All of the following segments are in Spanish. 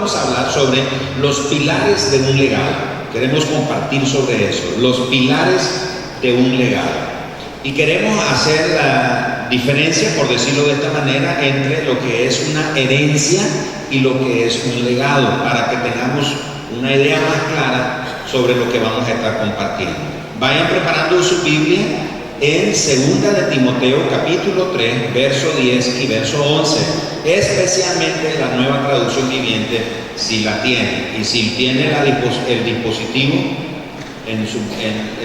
vamos a hablar sobre los pilares de un legado. Queremos compartir sobre eso, los pilares de un legado. Y queremos hacer la diferencia, por decirlo de esta manera, entre lo que es una herencia y lo que es un legado, para que tengamos una idea más clara sobre lo que vamos a estar compartiendo. Vayan preparando su Biblia en 2 de Timoteo capítulo 3, verso 10 y verso 11, especialmente la Nueva Traducción Viviente, si la tiene, y si tiene el dispositivo en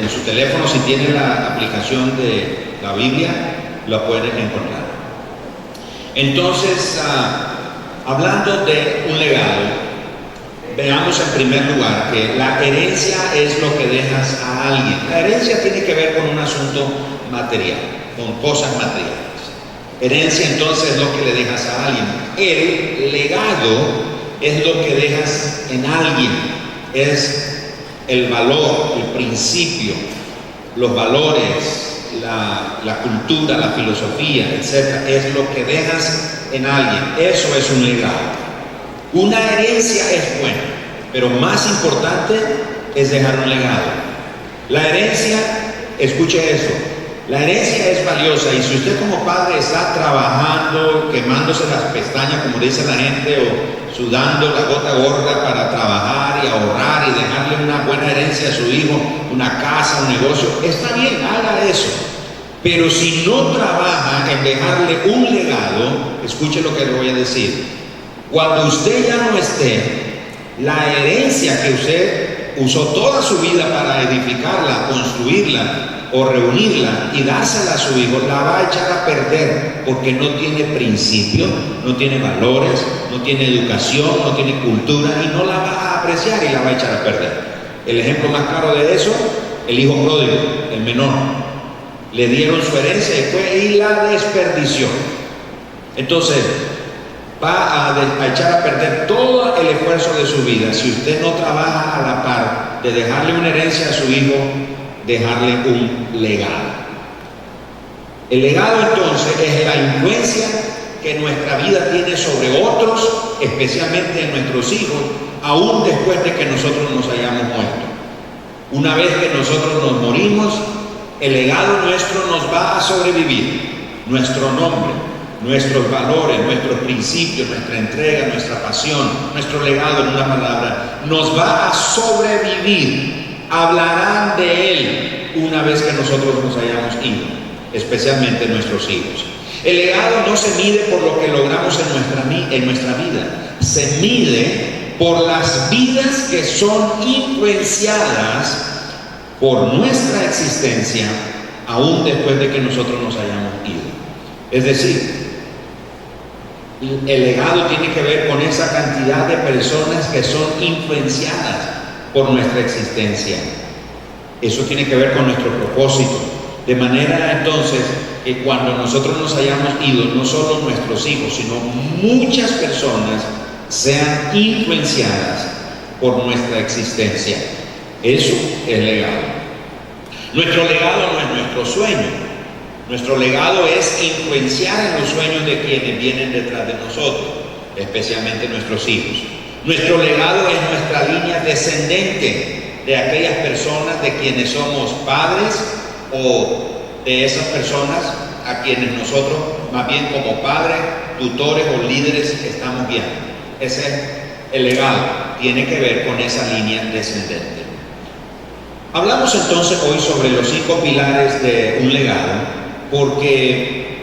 su teléfono, si tiene la aplicación de la Biblia, la pueden encontrar. Entonces, hablando de un legado, veamos en primer lugar que la herencia es lo que dejas a alguien. La herencia tiene que ver con un asunto material, con cosas materiales. Herencia entonces es lo que le dejas a alguien. El legado es lo que dejas en alguien, es el valor, el principio, los valores, la cultura, la filosofía, etc. Es lo que dejas en alguien. Eso es un legado. Una herencia es buena, pero más importante es dejar un legado. La herencia, escuche eso, la herencia es valiosa, y si usted como padre está trabajando, quemándose las pestañas, como dice la gente, o sudando la gota gorda para trabajar y ahorrar y dejarle una buena herencia a su hijo, una casa, un negocio, está bien, haga eso. Pero si no trabaja en dejarle un legado, escuche lo que le voy a decir. Cuando usted ya no esté, la herencia que usted usó toda su vida para edificarla, construirla o reunirla y dársela a su hijo, la va a echar a perder, porque no tiene principio, no tiene valores, no tiene educación, no tiene cultura, y no la va a apreciar y la va a echar a perder. El ejemplo más claro de eso, el hijo pródigo, el menor. Le dieron su herencia y la desperdició. Entonces, va a echar a perder todo el esfuerzo de su vida si usted no trabaja a la par de dejarle una herencia a su hijo, dejarle un legado. El legado entonces es la influencia que nuestra vida tiene sobre otros, especialmente en nuestros hijos, aún después de que nosotros nos hayamos muerto. Una vez que nosotros nos morimos, el legado nuestro nos va a sobrevivir. Nuestro nombre, nuestros valores, nuestros principios, nuestra entrega, nuestra pasión, nuestro legado, en una palabra, nos va a sobrevivir. Hablarán de él una vez que nosotros nos hayamos ido, especialmente nuestros hijos. El legado no se mide por lo que logramos en nuestra vida, se mide por las vidas que son influenciadas por nuestra existencia, aún después de que nosotros nos hayamos ido. Es decir, el legado tiene que ver con esa cantidad de personas que son influenciadas por nuestra existencia. Eso tiene que ver con nuestro propósito. De manera entonces que cuando nosotros nos hayamos ido, no solo nuestros hijos, sino muchas personas sean influenciadas por nuestra existencia. Eso es legado. Nuestro legado no es nuestro sueño. Nuestro legado es influenciar en los sueños de quienes vienen detrás de nosotros, especialmente nuestros hijos. Nuestro legado es nuestra línea descendente de aquellas personas de quienes somos padres, o de esas personas a quienes nosotros, más bien como padres, tutores o líderes, estamos viendo. Ese es el legado, tiene que ver con esa línea descendente. Hablamos entonces hoy sobre los 5 pilares de un legado, porque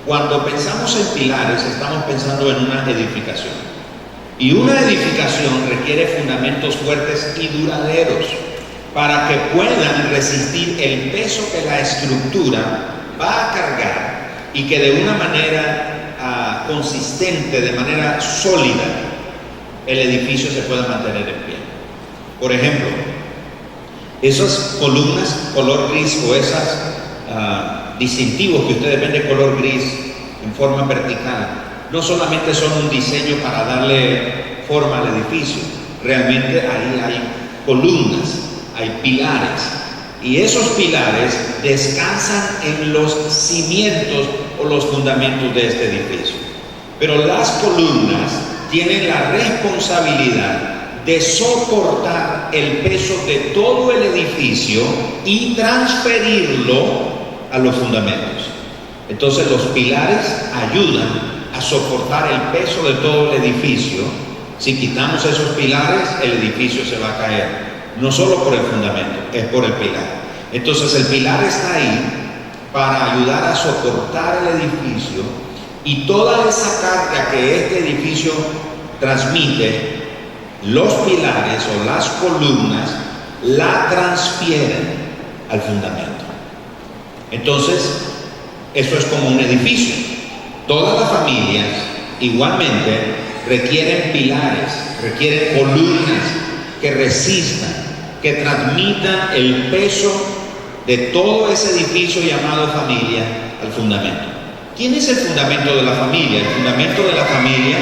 cuando pensamos en pilares estamos pensando en una edificación. Y una edificación requiere fundamentos fuertes y duraderos para que puedan resistir el peso que la estructura va a cargar, y que de una manera consistente, de manera sólida, el edificio se pueda mantener en pie. Por ejemplo, esas columnas color gris o esas distintivos que ustedes ven de color gris en forma vertical, no solamente son un diseño para darle forma al edificio, realmente ahí hay columnas, hay pilares, y esos pilares descansan en los cimientos o los fundamentos de este edificio. Pero las columnas tienen la responsabilidad de soportar el peso de todo el edificio y transferirlo a los fundamentos. Entonces los pilares ayudan a soportar el peso de todo el edificio. Si quitamos esos pilares, el edificio se va a caer, no solo por el fundamento, es por el pilar. Entonces el pilar está ahí para ayudar a soportar el edificio, y toda esa carga que este edificio transmite, los pilares o las columnas la transfieren al fundamento. Entonces, eso es como un edificio. Todas las familias igualmente requieren pilares, requieren columnas que resistan, que transmitan el peso de todo ese edificio llamado familia al fundamento. ¿Quién es el fundamento de la familia? El fundamento de la familia,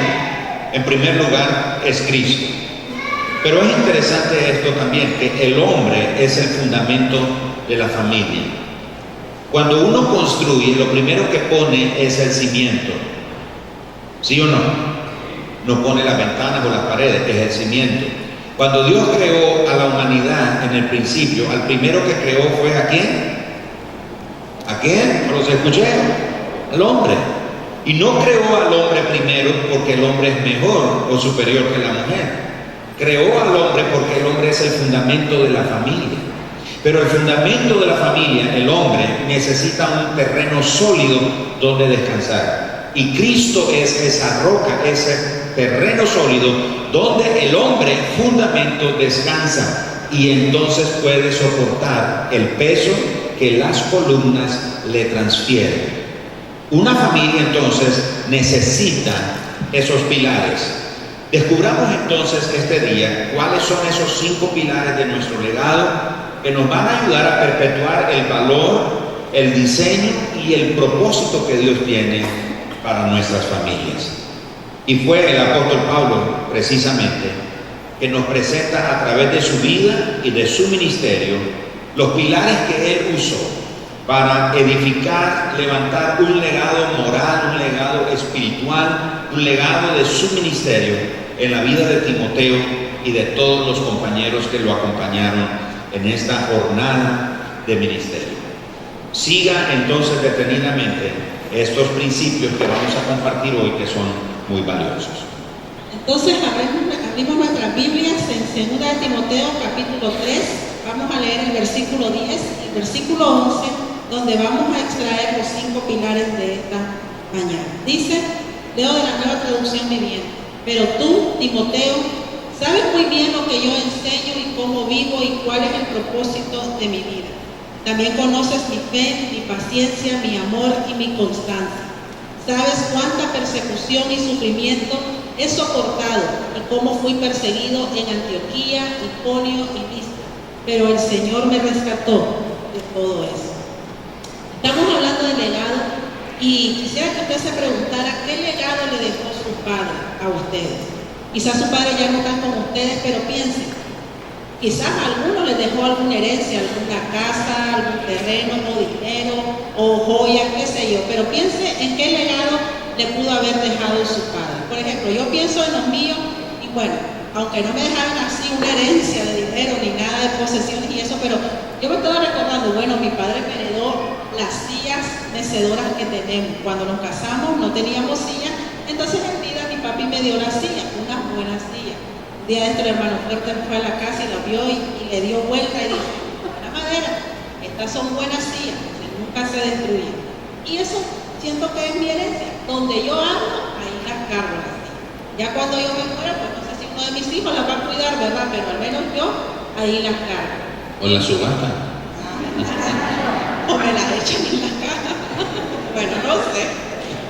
en primer lugar, es Cristo. Pero es interesante esto también, que el hombre es el fundamento de la familia. Cuando uno construye, lo primero que pone es el cimiento. ¿Sí o no? No pone las ventanas o las paredes, es el cimiento. Cuando Dios creó a la humanidad en el principio, al primero que creó fue ¿a quién? ¿A quién? ¿No los escuché? Al hombre. Y no creó al hombre primero porque el hombre es mejor o superior que la mujer. Creó al hombre porque el hombre es el fundamento de la familia. Pero el fundamento de la familia, el hombre, necesita un terreno sólido donde descansar. Y Cristo es esa roca, ese terreno sólido donde el hombre, fundamento, descansa, y entonces puede soportar el peso que las columnas le transfieren. Una familia entonces necesita esos pilares. Descubramos entonces este día cuáles son esos 5 pilares de nuestro legado que nos van a ayudar a perpetuar el valor, el diseño y el propósito que Dios tiene para nuestras familias. Y fue el apóstol Pablo, precisamente, que nos presenta a través de su vida y de su ministerio los pilares que él usó para edificar, levantar un legado moral, un legado espiritual, un legado de su ministerio en la vida de Timoteo y de todos los compañeros que lo acompañaron en esta jornada de ministerio. Siga entonces detenidamente estos principios que vamos a compartir hoy, que son muy valiosos. Entonces abrimos nuestras Biblias en 2 de Timoteo capítulo 3, vamos a leer el versículo 10 y el versículo 11, donde vamos a extraer los 5 pilares de esta mañana. Dice, leo de la Nueva Traducción Viviente: pero tú, Timoteo, sabes muy bien lo que yo enseño y cómo vivo y cuál es el propósito de mi vida. También conoces mi fe, mi paciencia, mi amor y mi constancia. Sabes cuánta persecución y sufrimiento he soportado y cómo fui perseguido en Antioquía, Iconio y Listra. Pero el Señor me rescató de todo eso. Estamos hablando de legado y quisiera que usted se preguntara qué legado le dejó su padre a ustedes. Quizás su padre ya no está con ustedes, pero piensen. Quizás a algunos les dejó alguna herencia, alguna casa, algún terreno o dinero o joyas, qué sé yo. Pero piense en qué legado le pudo haber dejado su padre. Por ejemplo, yo pienso en los míos y bueno, aunque no me dejaron así una herencia de dinero ni nada de posesiones y eso, pero yo me estaba recordando, bueno, mi padre me heredó las sillas mecedoras que tenemos. Cuando nos casamos no teníamos sillas, entonces en vida mi papi me dio las sillas, unas buenas sillas. Un día dentro el hermano Fuerte fue a la casa y la vio y le dio vuelta y dijo, buena madera, estas son buenas sillas, nunca se destruyen. Y eso siento que es mi herencia. Donde yo ando, ahí las cargo las sillas. Ya cuando yo me muera, pues no sé si uno de mis hijos las va a cuidar, ¿verdad? Pero al menos yo, ahí las cargo. ¿O la subasta? O me las echan en la cara. Bueno, no sé.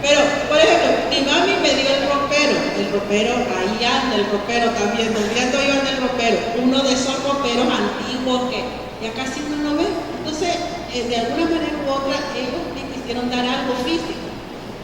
Pero, por ejemplo, mi mami me dio el ropero, ahí anda el ropero también, donde ando yo anda el ropero, uno de esos roperos antiguos que ya casi uno no ve. Entonces, de alguna manera u otra, ellos me quisieron dar algo físico.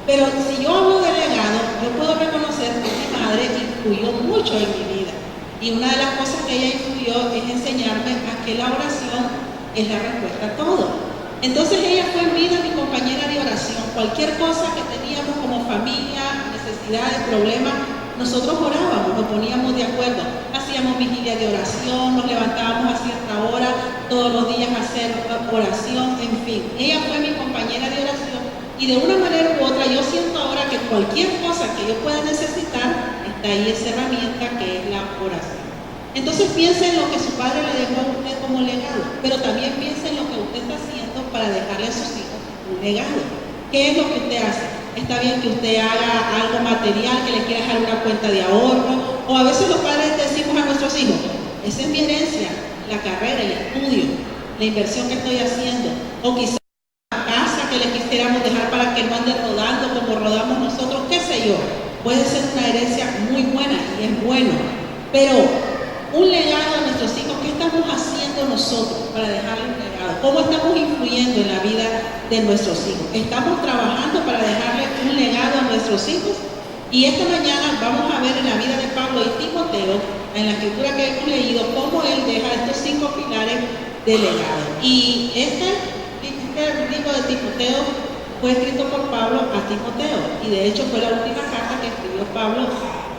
Pero si yo hablo de legado, yo puedo reconocer que mi madre influyó mucho en mi vida. Y una de las cosas que ella influyó es enseñarme a que la oración es la respuesta a todo. Entonces ella fue en vida mi compañera de oración. Cualquier cosa que teníamos como familia, necesidades, problemas, nosotros orábamos, nos poníamos de acuerdo, hacíamos vigilia de oración, nos levantábamos a cierta hora, todos los días a hacer oración, en fin. Ella fue mi compañera de oración y de una manera u otra yo siento ahora que cualquier cosa que yo pueda necesitar, está ahí esa herramienta que es la oración. Entonces piense en lo que su padre le dejó a usted como legado, pero también piense en lo que usted está haciendo para dejarle a sus hijos un legado. ¿Qué es lo que usted hace? Está bien que usted haga algo material, que le quiera dejar una cuenta de ahorro, o a veces los padres decimos a nuestros hijos, esa es mi herencia, la carrera, el estudio, la inversión que estoy haciendo, o quizás la casa que le quisiéramos dejar para que no ande rodando como rodamos nosotros, qué sé yo. Puede ser una herencia muy buena y es bueno, pero un legado a nuestros hijos, ¿qué estamos haciendo nosotros para dejarle un legado? ¿Cómo estamos influyendo en la vida de nuestros hijos? ¿Estamos trabajando para dejarle un legado a nuestros hijos? Y esta mañana vamos a ver en la vida de Pablo y Timoteo, en la escritura que hemos leído, cómo él deja estos 5 pilares de legado. Y este libro de Timoteo fue escrito por Pablo a Timoteo, y de hecho fue la última carta que escribió Pablo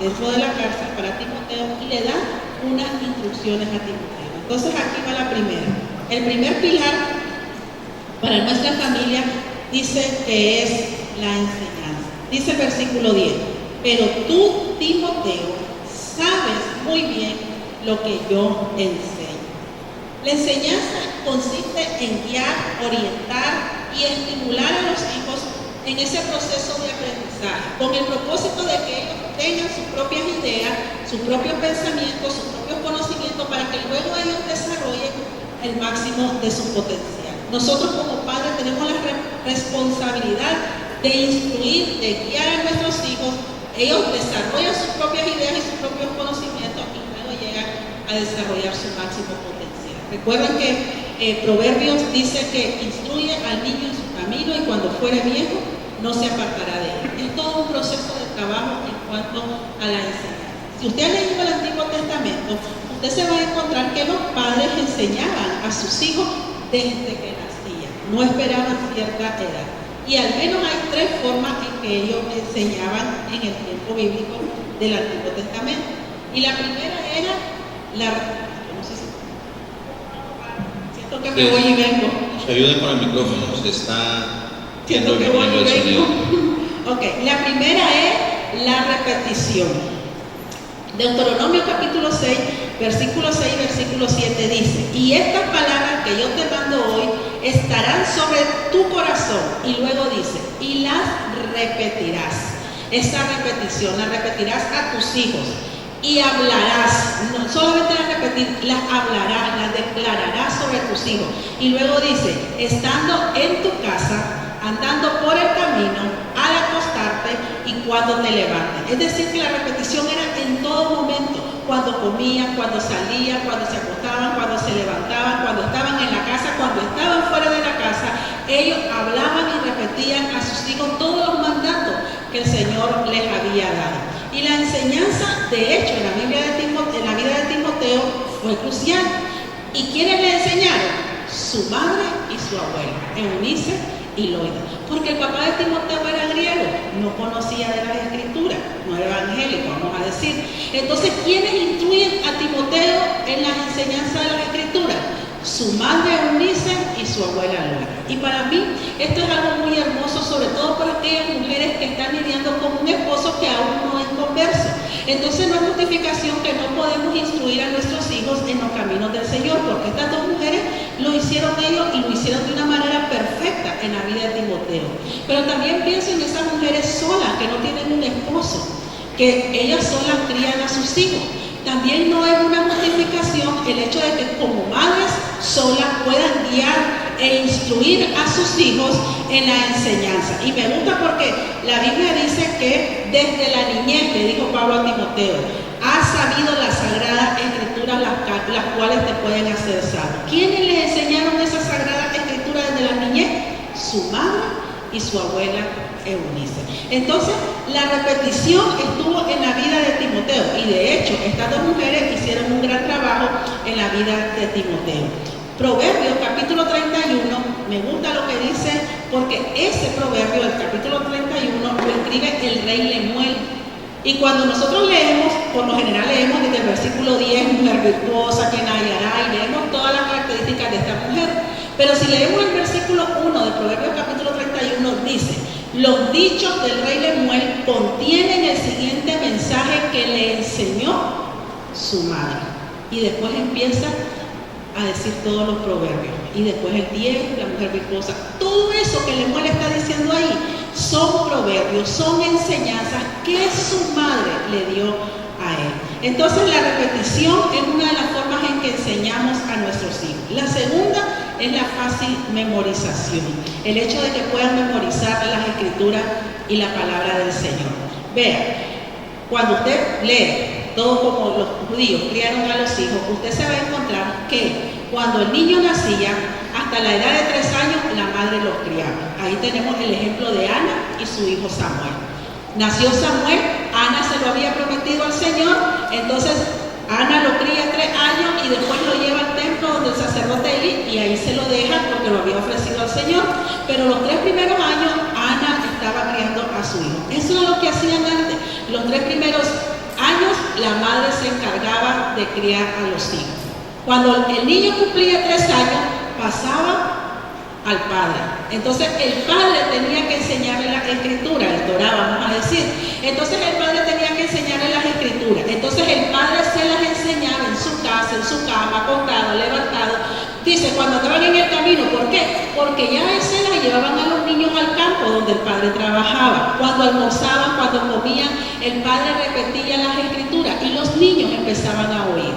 dentro de la cárcel para Timoteo, y le da unas instrucciones a Timoteo. Entonces aquí va la primera. El primer pilar para nuestra familia dice que es la enseñanza. Dice el versículo 10, pero tú, Timoteo, sabes muy bien lo que yo enseño. La enseñanza consiste en guiar, orientar y estimular a los hijos en ese proceso de aprendizaje, con el propósito de que ellos tengan sus propias ideas, sus propios pensamientos, sus propios conocimientos, para que luego ellos desarrollen el máximo de su potencial. Nosotros como padres tenemos la responsabilidad de instruir, de guiar a nuestros hijos. Ellos desarrollan sus propias ideas y sus propios conocimientos y luego llegan a desarrollar su máximo potencial. Recuerden que Proverbios dice que instruye al niño en su camino y cuando fuere viejo no se apartará de él. Es todo un proceso de trabajo en cuanto a la enseñanza. Si usted ha leído el Antiguo Testamento, usted se va a encontrar que los padres enseñaban a sus hijos desde que nacían, no esperaban cierta edad. Y al menos hay 3 formas en que ellos enseñaban en el tiempo bíblico del Antiguo Testamento. Y la primera era siento que me voy y vengo. Se ayuda con el micrófono, se está Siento que voy y vengo. Ok, la primera es la repetición. Deuteronomio capítulo 6, versículo 6, versículo 7 dice, y estas palabras que yo te mando hoy estarán sobre tu corazón. Y luego dice, y las repetirás. Esa repetición la repetirás a tus hijos. Y hablarás, no solamente las repetir, las hablarás, las declararás sobre tus hijos. Y luego dice, estando en tu casa, andando por el camino, al acostarte y cuando te levantes. Es decir, que la repetición era en todo momento, cuando comían, cuando salían, cuando se acostaban, cuando se levantaban, cuando estaban en la casa, cuando estaban fuera de la casa. Ellos hablaban y repetían a sus hijos todos los mandatos que el Señor les había dado. Y la enseñanza, de hecho, en la vida de Timoteo fue crucial. ¿Y quiénes le enseñaron? Su madre y su abuela, Eunice y Loida. Porque el papá de Timoteo era griego, no conocía de las escrituras, no era evangélico, vamos a decir. Entonces, ¿quiénes instruyen a Timoteo en las enseñanzas de las escrituras? Su madre Eunice y su abuela Loida. Y para mí esto es algo muy hermoso, sobre todo para aquellas mujeres que están lidiando con un esposo que aún no es converso. Entonces no es justificación que no podemos instruir a nuestros hijos en los caminos del Señor, porque estas 2 mujeres lo hicieron ellos y lo hicieron de una manera perfecta en la vida de Timoteo. Pero también pienso en esas mujeres solas que no tienen un esposo, que ellas solas crían a sus hijos. También no es una justificación el hecho de que como madres solas puedan guiar e instruir a sus hijos en la enseñanza. Y me gusta porque la Biblia dice que desde la niñez, le dijo Pablo a Timoteo, has sabido las sagradas escrituras, las cuales te pueden hacer sabio. ¿Quiénes le enseñaron esas sagradas escrituras desde la niñez? Su madre y su abuela Eunice. Entonces, la repetición estuvo en la vida de Timoteo, y de hecho, estas 2 mujeres hicieron un gran trabajo en la vida de Timoteo. Proverbios capítulo 31, me gusta lo que dice, porque ese proverbio, el capítulo 31, lo escribe el rey Lemuel. Y cuando nosotros leemos, por lo general leemos desde el versículo 10, mujer virtuosa, quien hallará, y leemos todas las características de esta mujer. Pero si leemos el versículo 1 de Proverbios capítulo 31, dice: los dichos del rey Lemuel contienen el siguiente mensaje que le enseñó su madre. Y después empieza a decir todos los proverbios. Y después el 10, la mujer virtuosa. Todo eso que Lemuel está diciendo ahí son proverbios, son enseñanzas que su madre le dio a él. Entonces la repetición es una de las formas en que enseñamos a nuestros hijos. La segunda es la fácil memorización, el hecho de que puedan memorizar las escrituras y la palabra del Señor. Vean, cuando usted lee, todo como los judíos criaron a los hijos, usted se va a encontrar que cuando el niño nacía, hasta la edad de 3 años, la madre los criaba. Ahí tenemos el ejemplo de Ana y su hijo Samuel. Nació Samuel, Ana se lo había prometido al Señor, entonces Ana lo cría 3 años y después lo lleva al templo donde el sacerdote Elí, y ahí se lo deja porque lo había ofrecido al Señor. Pero los 3 primeros años Ana estaba criando a su hijo. Eso es lo que hacían antes. Los 3 primeros años la madre se encargaba de criar a los hijos. Cuando el niño cumplía 3 años, pasaba al padre. Entonces el padre tenía que enseñarle la escritura, el Torá, vamos a decir. Entonces el padre tenía que enseñarle las escrituras. Entonces el padre se las enseñaba en su casa, en su cama, acostado, levantado. Dice, cuando estaban en el camino, ¿por qué? Porque ya se las llevaban a los niños al campo donde el padre trabajaba. Cuando almorzaban, cuando comían, el padre repetía las escrituras y los niños empezaban a oír.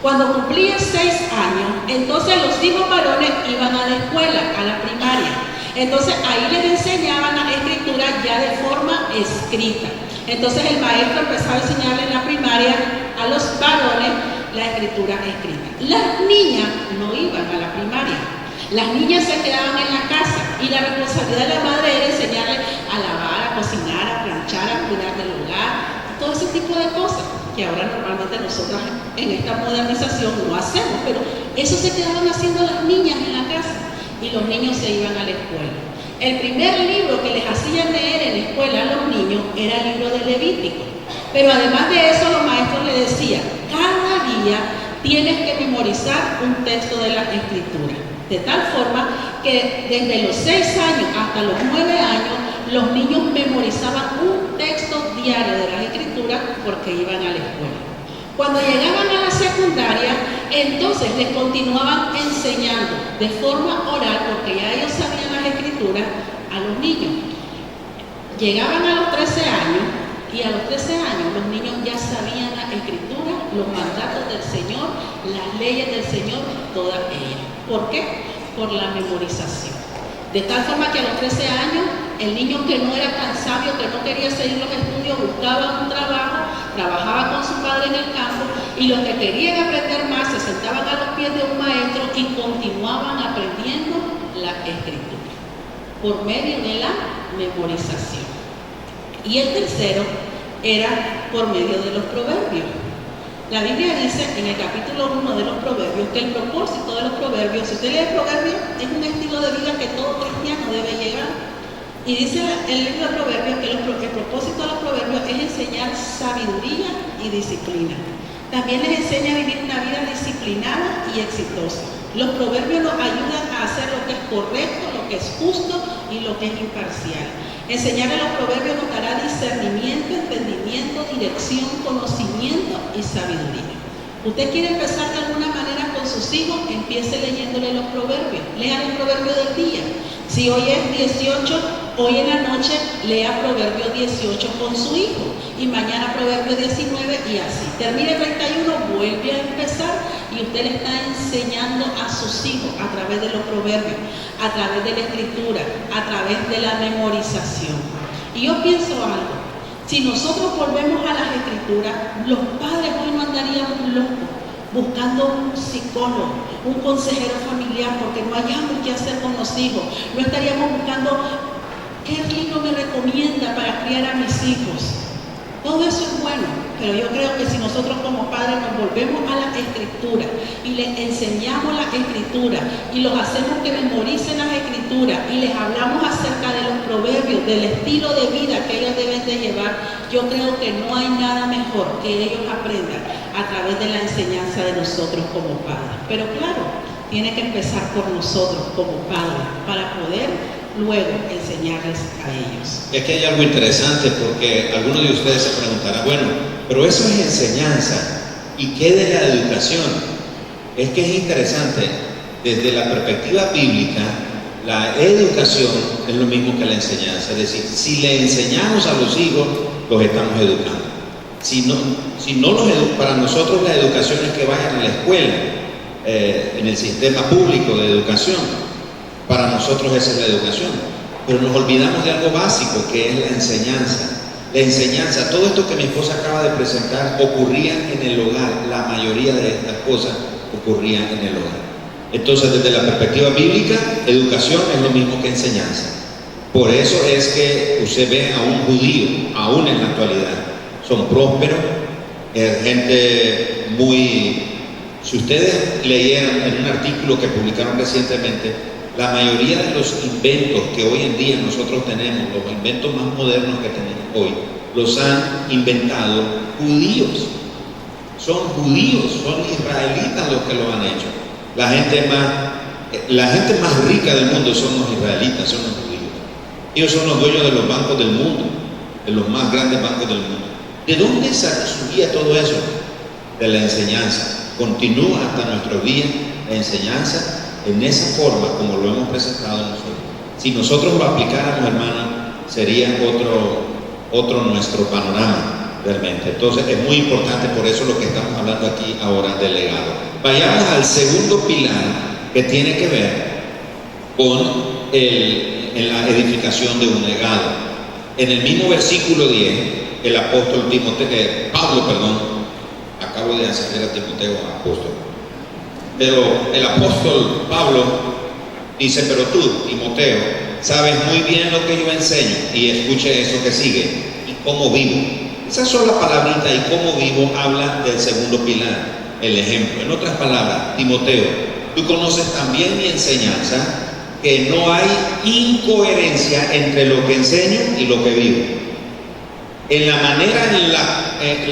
Cuando cumplían 6 años, entonces los hijos varones iban a la escuela, a la primaria. Entonces ahí les enseñaban la escritura ya de forma escrita. Entonces el maestro empezaba a enseñarle en la primaria a los varones la escritura escrita. Las niñas no iban a la primaria. Las niñas se quedaban en la casa y la responsabilidad de la madre era enseñarle a lavar, a cocinar, a planchar, a cuidar del hogar, todo ese tipo de cosas que ahora normalmente nosotras en esta modernización no hacemos, pero eso se quedaban haciendo las niñas en la casa y los niños se iban a la escuela. El primer libro que les hacían leer en la escuela a los niños era el libro de Levítico, pero además de eso los maestros les decían, cada día tienes que memorizar un texto de la escritura, de tal forma que desde los 6 años hasta los 9 años los niños memorizaban un texto diario de las escrituras porque iban a la escuela. Cuando llegaban a la secundaria, entonces les continuaban enseñando de forma oral, porque ya ellos sabían las escrituras, a los niños. Llegaban a los 13 años y a los 13 años los niños ya sabían la escritura, los mandatos del Señor, las leyes del Señor, todas ellas. ¿Por qué? Por la memorización. De tal forma que a los 13 años, el niño que no era tan sabio, que no quería seguir los estudios, buscaba un trabajo, trabajaba con su padre en el campo, y los que querían aprender más se sentaban a los pies de un maestro y continuaban aprendiendo la escritura por medio de la memorización. Y el tercero era por medio de los proverbios. La Biblia dice en el capítulo 1 de los proverbios que el propósito de los proverbios, si usted lee proverbios, es un estilo de vida que todo cristiano debe llevar. Y dice el libro de proverbios que el propósito de los proverbios es enseñar sabiduría y disciplina. También les enseña a vivir una vida disciplinada y exitosa. Los proverbios nos ayudan a hacer lo que es correcto, lo que es justo y lo que es imparcial. Enseñar a los proverbios nos dará discernimiento, entendimiento, dirección, conocimiento y sabiduría. Usted quiere empezar de alguna manera con sus hijos, empiece leyéndole los proverbios. Lea el proverbio del día. Si hoy es 18, hoy en la noche lea proverbio 18 con su hijo. Y mañana proverbio 19 y así. Termine 31, vuelve a empezar y usted le está enseñando a sus hijos a través de los proverbios, a través de la escritura, a través de la memorización. Y yo pienso algo. Si nosotros volvemos a las escrituras, los padres hoy no andaríamos locos buscando un psicólogo, un consejero familiar, porque no hayamos qué hacer con los hijos. No estaríamos buscando qué libro me recomienda para criar a mis hijos. Todo eso es bueno, pero yo creo que si nosotros como padres nos volvemos a la Escritura y les enseñamos la Escritura y los hacemos que memoricen las Escrituras y les hablamos acerca de los proverbios, del estilo de vida que ellos deben de llevar, yo creo que no hay nada mejor que ellos aprendan a través de la enseñanza de nosotros como padres. Pero claro, tiene que empezar por nosotros como padres para poder luego enseñarles a ellos. Es que hay algo interesante porque algunos de ustedes se preguntarán, bueno, pero eso es enseñanza, ¿y qué de la educación? Es que es interesante, desde la perspectiva bíblica, la educación es lo mismo que la enseñanza, es decir, si le enseñamos a los hijos, los estamos educando. Si no para nosotros la educación es que vayan a la escuela, en el sistema público de educación. Para nosotros esa es la educación, pero nos olvidamos de algo básico que es la enseñanza. La enseñanza, todo esto que mi esposa acaba de presentar ocurría en el hogar, la mayoría de estas cosas ocurrían en el hogar. Entonces, desde la perspectiva bíblica, educación es lo mismo que enseñanza. Por eso es que usted ve a un judío, aún en la actualidad, son prósperos, gente muy... Si ustedes leyeron en un artículo que publicaron recientemente, la mayoría de los inventos que hoy en día nosotros tenemos, los inventos más modernos que tenemos hoy, los han inventado judíos. Son judíos, son israelitas los que lo han hecho. La gente más rica del mundo son los israelitas, son los judíos. Ellos son los dueños de los bancos del mundo, de los más grandes bancos del mundo. ¿De dónde surgía todo eso? De la enseñanza. Continúa hasta nuestros días la enseñanza en esa forma como lo hemos presentado nosotros. Si nosotros lo aplicáramos, hermano, sería otro nuestro panorama realmente. Entonces es muy importante, por eso lo que estamos hablando aquí ahora del legado. Vayamos al segundo pilar que tiene que ver con en la edificación de un legado. En el mismo versículo 10, el apóstol Pablo, acabo de hacer a Timoteo apóstol. Pero el apóstol Pablo dice, pero tú, Timoteo, sabes muy bien lo que yo enseño, y escuche eso que sigue, y cómo vivo. Esa sola palabrita, y cómo vivo, habla del segundo pilar, el ejemplo. En otras palabras, Timoteo, tú conoces también mi enseñanza, que no hay incoherencia entre lo que enseño y lo que vivo. En la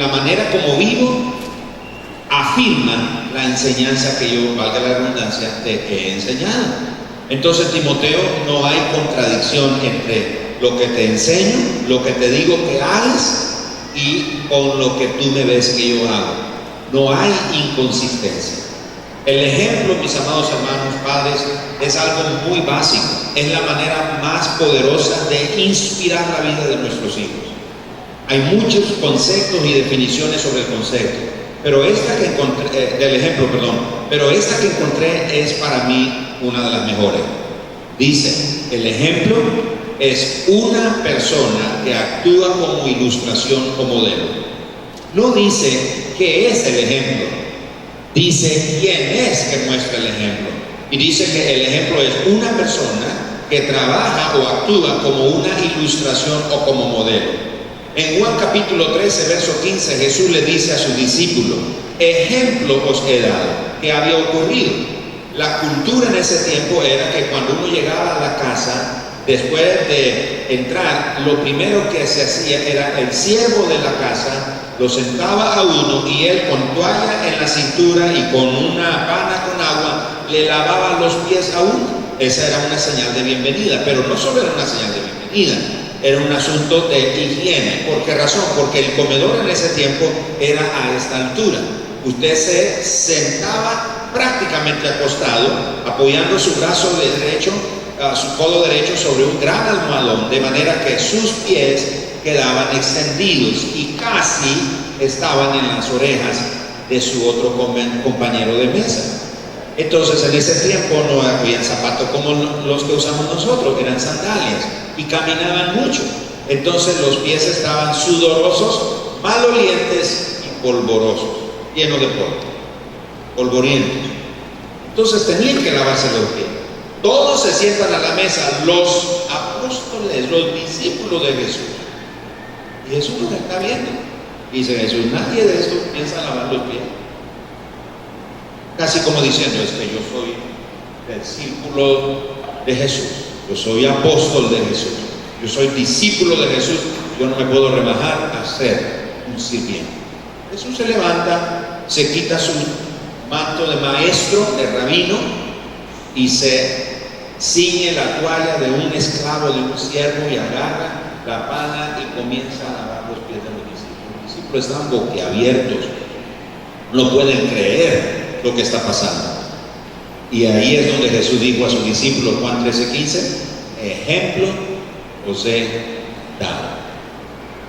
manera como vivo, afirma la enseñanza que yo, valga la redundancia, te he enseñado. Entonces, Timoteo, no hay contradicción entre lo que te enseño, lo que te digo que hagas y con lo que tú me ves que yo hago. No hay inconsistencia. El ejemplo, mis amados hermanos, padres, es algo muy básico. Es la manera más poderosa de inspirar la vida de nuestros hijos. Hay muchos conceptos y definiciones sobre el concepto, pero esta que encontré es para mí una de las mejores. Dice, el ejemplo es una persona que actúa como ilustración o modelo. No dice qué es el ejemplo, dice quién es que muestra el ejemplo. Y dice que el ejemplo es una persona que trabaja o actúa como una ilustración o como modelo. En Juan capítulo 13, verso 15, Jesús le dice a sus discípulos, ejemplo os he dado. ¿Qué había ocurrido? La cultura en ese tiempo era que cuando uno llegaba a la casa, después de entrar, lo primero que se hacía era el siervo de la casa lo sentaba a uno y él con toalla en la cintura y con una pana con agua le lavaba los pies a uno. Esa era una señal de bienvenida, pero no solo era una señal de bienvenida, era un asunto de higiene. ¿Por qué razón? Porque el comedor en ese tiempo era a esta altura. Usted se sentaba prácticamente acostado, apoyando su brazo derecho, su codo derecho sobre un gran almohadón, de manera que sus pies quedaban extendidos y casi estaban en las orejas de su otro compañero de mesa. Entonces, en ese tiempo no había zapatos como los que usamos nosotros, eran sandalias, y caminaban mucho. Entonces los pies estaban sudorosos, malolientes y polvorosos, llenos de polvo, polvorientos. Entonces tenían que lavarse los pies. Todos se sientan a la mesa, los apóstoles, los discípulos de Jesús. Y Jesús los está viendo. Dice Jesús, nadie de estos piensa lavar los pies. casi como diciendo, es que yo soy del círculo de Jesús, yo soy apóstol de Jesús, yo soy discípulo de Jesús, yo no me puedo rebajar a ser un sirviente. Jesús se levanta, se quita su manto de maestro, de rabino, y se ciñe la toalla de un esclavo, de un siervo, y agarra la pala y comienza a lavar los pies de los discípulos. Los discípulos están boquiabiertos, no pueden creer lo que está pasando. Y ahí es donde Jesús dijo a sus discípulos, Juan 13:15, ejemplo os he dado.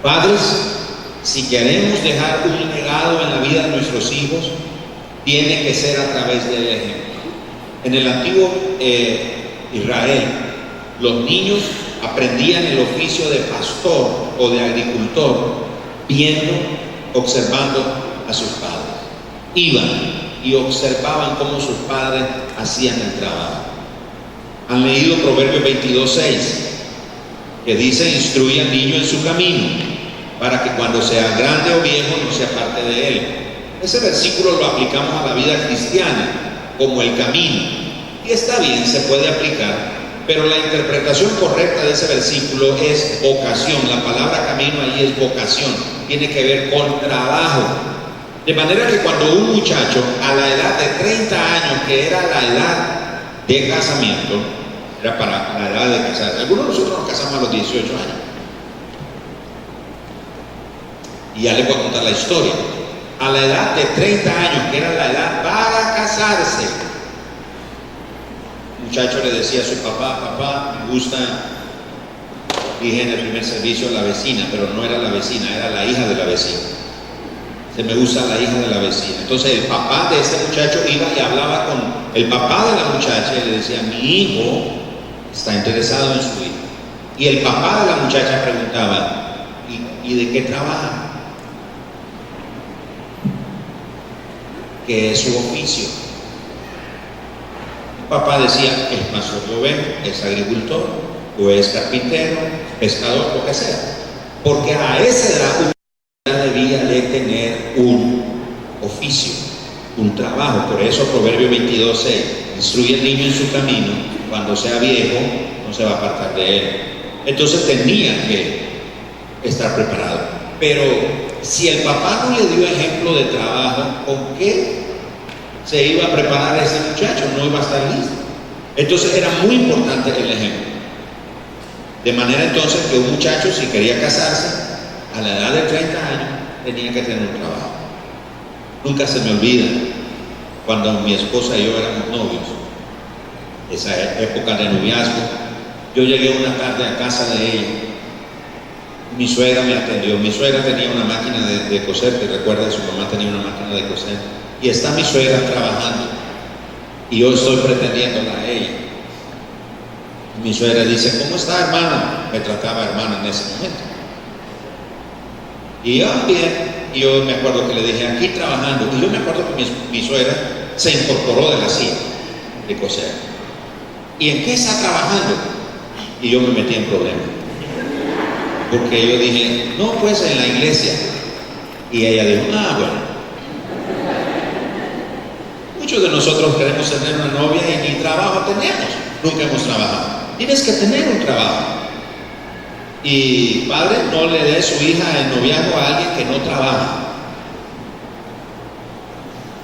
Padres, si queremos dejar un legado en la vida de nuestros hijos, tiene que ser a través del ejemplo. En el antiguo Israel, los niños aprendían el oficio de pastor o de agricultor viendo, observando a sus padres. Iban y observaban cómo sus padres hacían el trabajo. Han leído Proverbios 22:6, que dice: instruye al niño en su camino, para que cuando sea grande o viejo no se aparte de él. Ese versículo lo aplicamos a la vida cristiana como el camino, y está bien, se puede aplicar, pero la interpretación correcta de ese versículo es vocación. La palabra camino ahí es vocación, tiene que ver con trabajo. De manera que cuando un muchacho a la edad de 30 años, que era la edad de casamiento, era para la edad de casarse, algunos de nosotros nos casamos a los 18 años, y ya les voy a contar la historia. A la edad de 30 años, que era la edad para casarse, el muchacho le decía a su papá: papá, me gusta, dije en el primer servicio, la vecina, pero no era la vecina, era la hija de la vecina. Se me gusta la hija de la vecina. Entonces el papá de este muchacho iba y hablaba con el papá de la muchacha y le decía: mi hijo está interesado en su hija. Y el papá de la muchacha preguntaba: ¿y de qué trabaja? ¿Qué es su oficio? El papá decía: es pastor de ovejas, es agricultor, o es carpintero, pescador, lo que sea. Porque a esa edad debía de tener un oficio, un trabajo. Por eso Proverbio 22:6, instruye al niño en su camino, cuando sea viejo no se va a apartar de él. Entonces tenía que estar preparado. Pero si el papá no le dio ejemplo de trabajo, ¿con qué se iba a preparar ese muchacho? No iba a estar listo. Entonces era muy importante el ejemplo. De manera entonces que un muchacho, si quería casarse a la edad de 30 años, tenía que tener un trabajo. Nunca se me olvida cuando mi esposa y yo éramos novios, esa época de noviazgo. Yo llegué una tarde a casa de ella, mi suegra me atendió. Mi suegra tenía una máquina de coser, que recuerda, su mamá tenía una máquina de coser, y está mi suegra trabajando y yo estoy pretendiéndola a ella. Mi suegra dice: ¿cómo está, hermana? Me trataba hermana en ese momento. Y yo bien, y yo me acuerdo que le dije: aquí trabajando. Y yo me acuerdo que mi suegra se incorporó de la silla de coser. ¿Y en qué está trabajando? Y yo me metí en problemas, porque yo dije: no, pues en la iglesia. Y ella dijo: ah, bueno. Muchos de nosotros queremos tener una novia y ni trabajo tenemos, nunca hemos trabajado. Tienes que tener un trabajo. Y padre, no le dé su hija en noviazgo a alguien que no trabaja.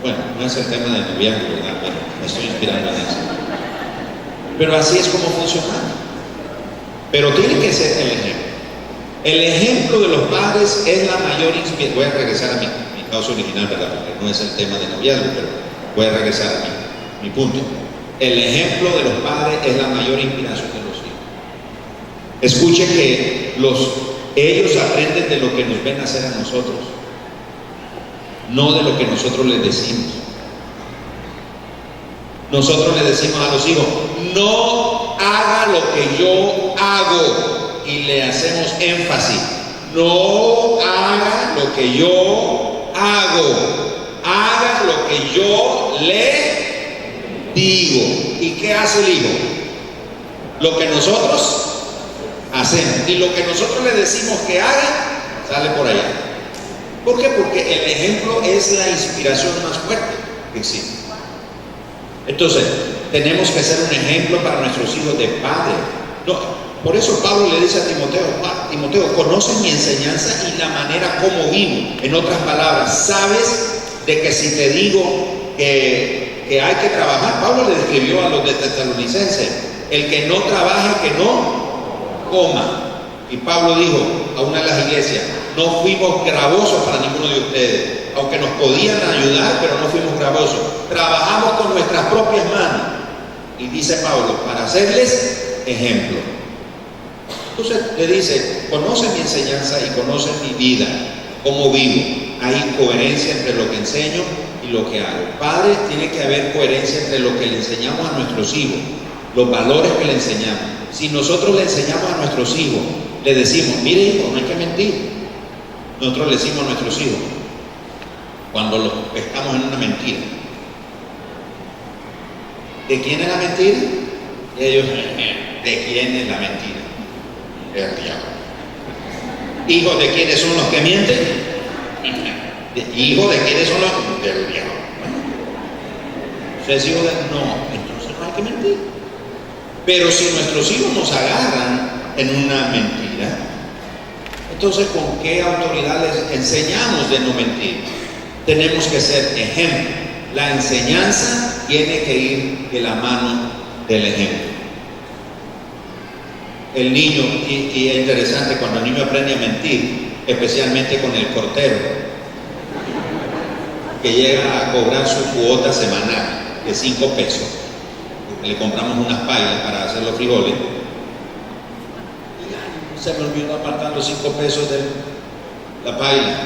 Bueno, no es el tema del noviazgo, ¿verdad? Pero me estoy inspirando en eso. Pero así es como funciona. Pero tiene que ser el ejemplo. El ejemplo de los padres es la mayor inspiración. Voy a regresar a mi causa original, ¿verdad? Porque no es el tema de noviazgo, pero voy a regresar a mi punto. El ejemplo de los padres es la mayor inspiración de los hijos. Escuche que ellos aprenden de lo que nos ven hacer a nosotros, no de lo que nosotros les decimos. Nosotros le decimos a los hijos: no haga lo que yo hago, y le hacemos énfasis: no haga lo que yo hago, haga lo que yo le digo. ¿Y qué hace el hijo? Lo que nosotros hacemos, y lo que nosotros le decimos que haga sale por allá. ¿Por qué? Porque el ejemplo es la inspiración más fuerte que existe. Entonces, tenemos que ser un ejemplo para nuestros hijos de padre. No, por eso Pablo le dice a Timoteo, conoce mi enseñanza y la manera como vivo. En otras palabras, sabes de que si te digo que hay que trabajar, Pablo le escribió a los de Tesalonicenses, el que no trabaja, que no coma. Y Pablo dijo a una de las iglesias, no fuimos gravosos para ninguno de ustedes, aunque nos podían ayudar, pero no fuimos gravosos. Trabajamos con nuestras propias manos. Y dice Pablo, para hacerles ejemplo. Entonces le dice, conoce mi enseñanza y conoce mi vida, cómo vivo. Hay coherencia entre lo que enseño y lo que hago. Padre, tiene que haber coherencia entre lo que le enseñamos a nuestros hijos, los valores que le enseñamos. Si nosotros le enseñamos a nuestros hijos, le decimos, mire hijo, no hay que mentir. Nosotros le decimos a nuestros hijos, cuando los pescamos en una mentira, ¿de quién es la mentira? Y ellos, ¿de quién es la mentira? Del diablo. ¿Hijos de quiénes son los que mienten? ¿Hijos de quiénes son los? Del diablo. ¿Ustedes hijos de? No, entonces no hay que mentir. Pero si nuestros hijos nos agarran en una mentira, entonces ¿con qué autoridad les enseñamos de no mentir? Tenemos que ser ejemplo. La enseñanza tiene que ir de la mano del ejemplo. El niño, y es interesante cuando el niño aprende a mentir, especialmente con el cortero, que llega a cobrar su cuota semanal de 5 pesos, le compramos unas pailas para hacer los frijoles, y se me olvidó apartar los 5 pesos de la paila,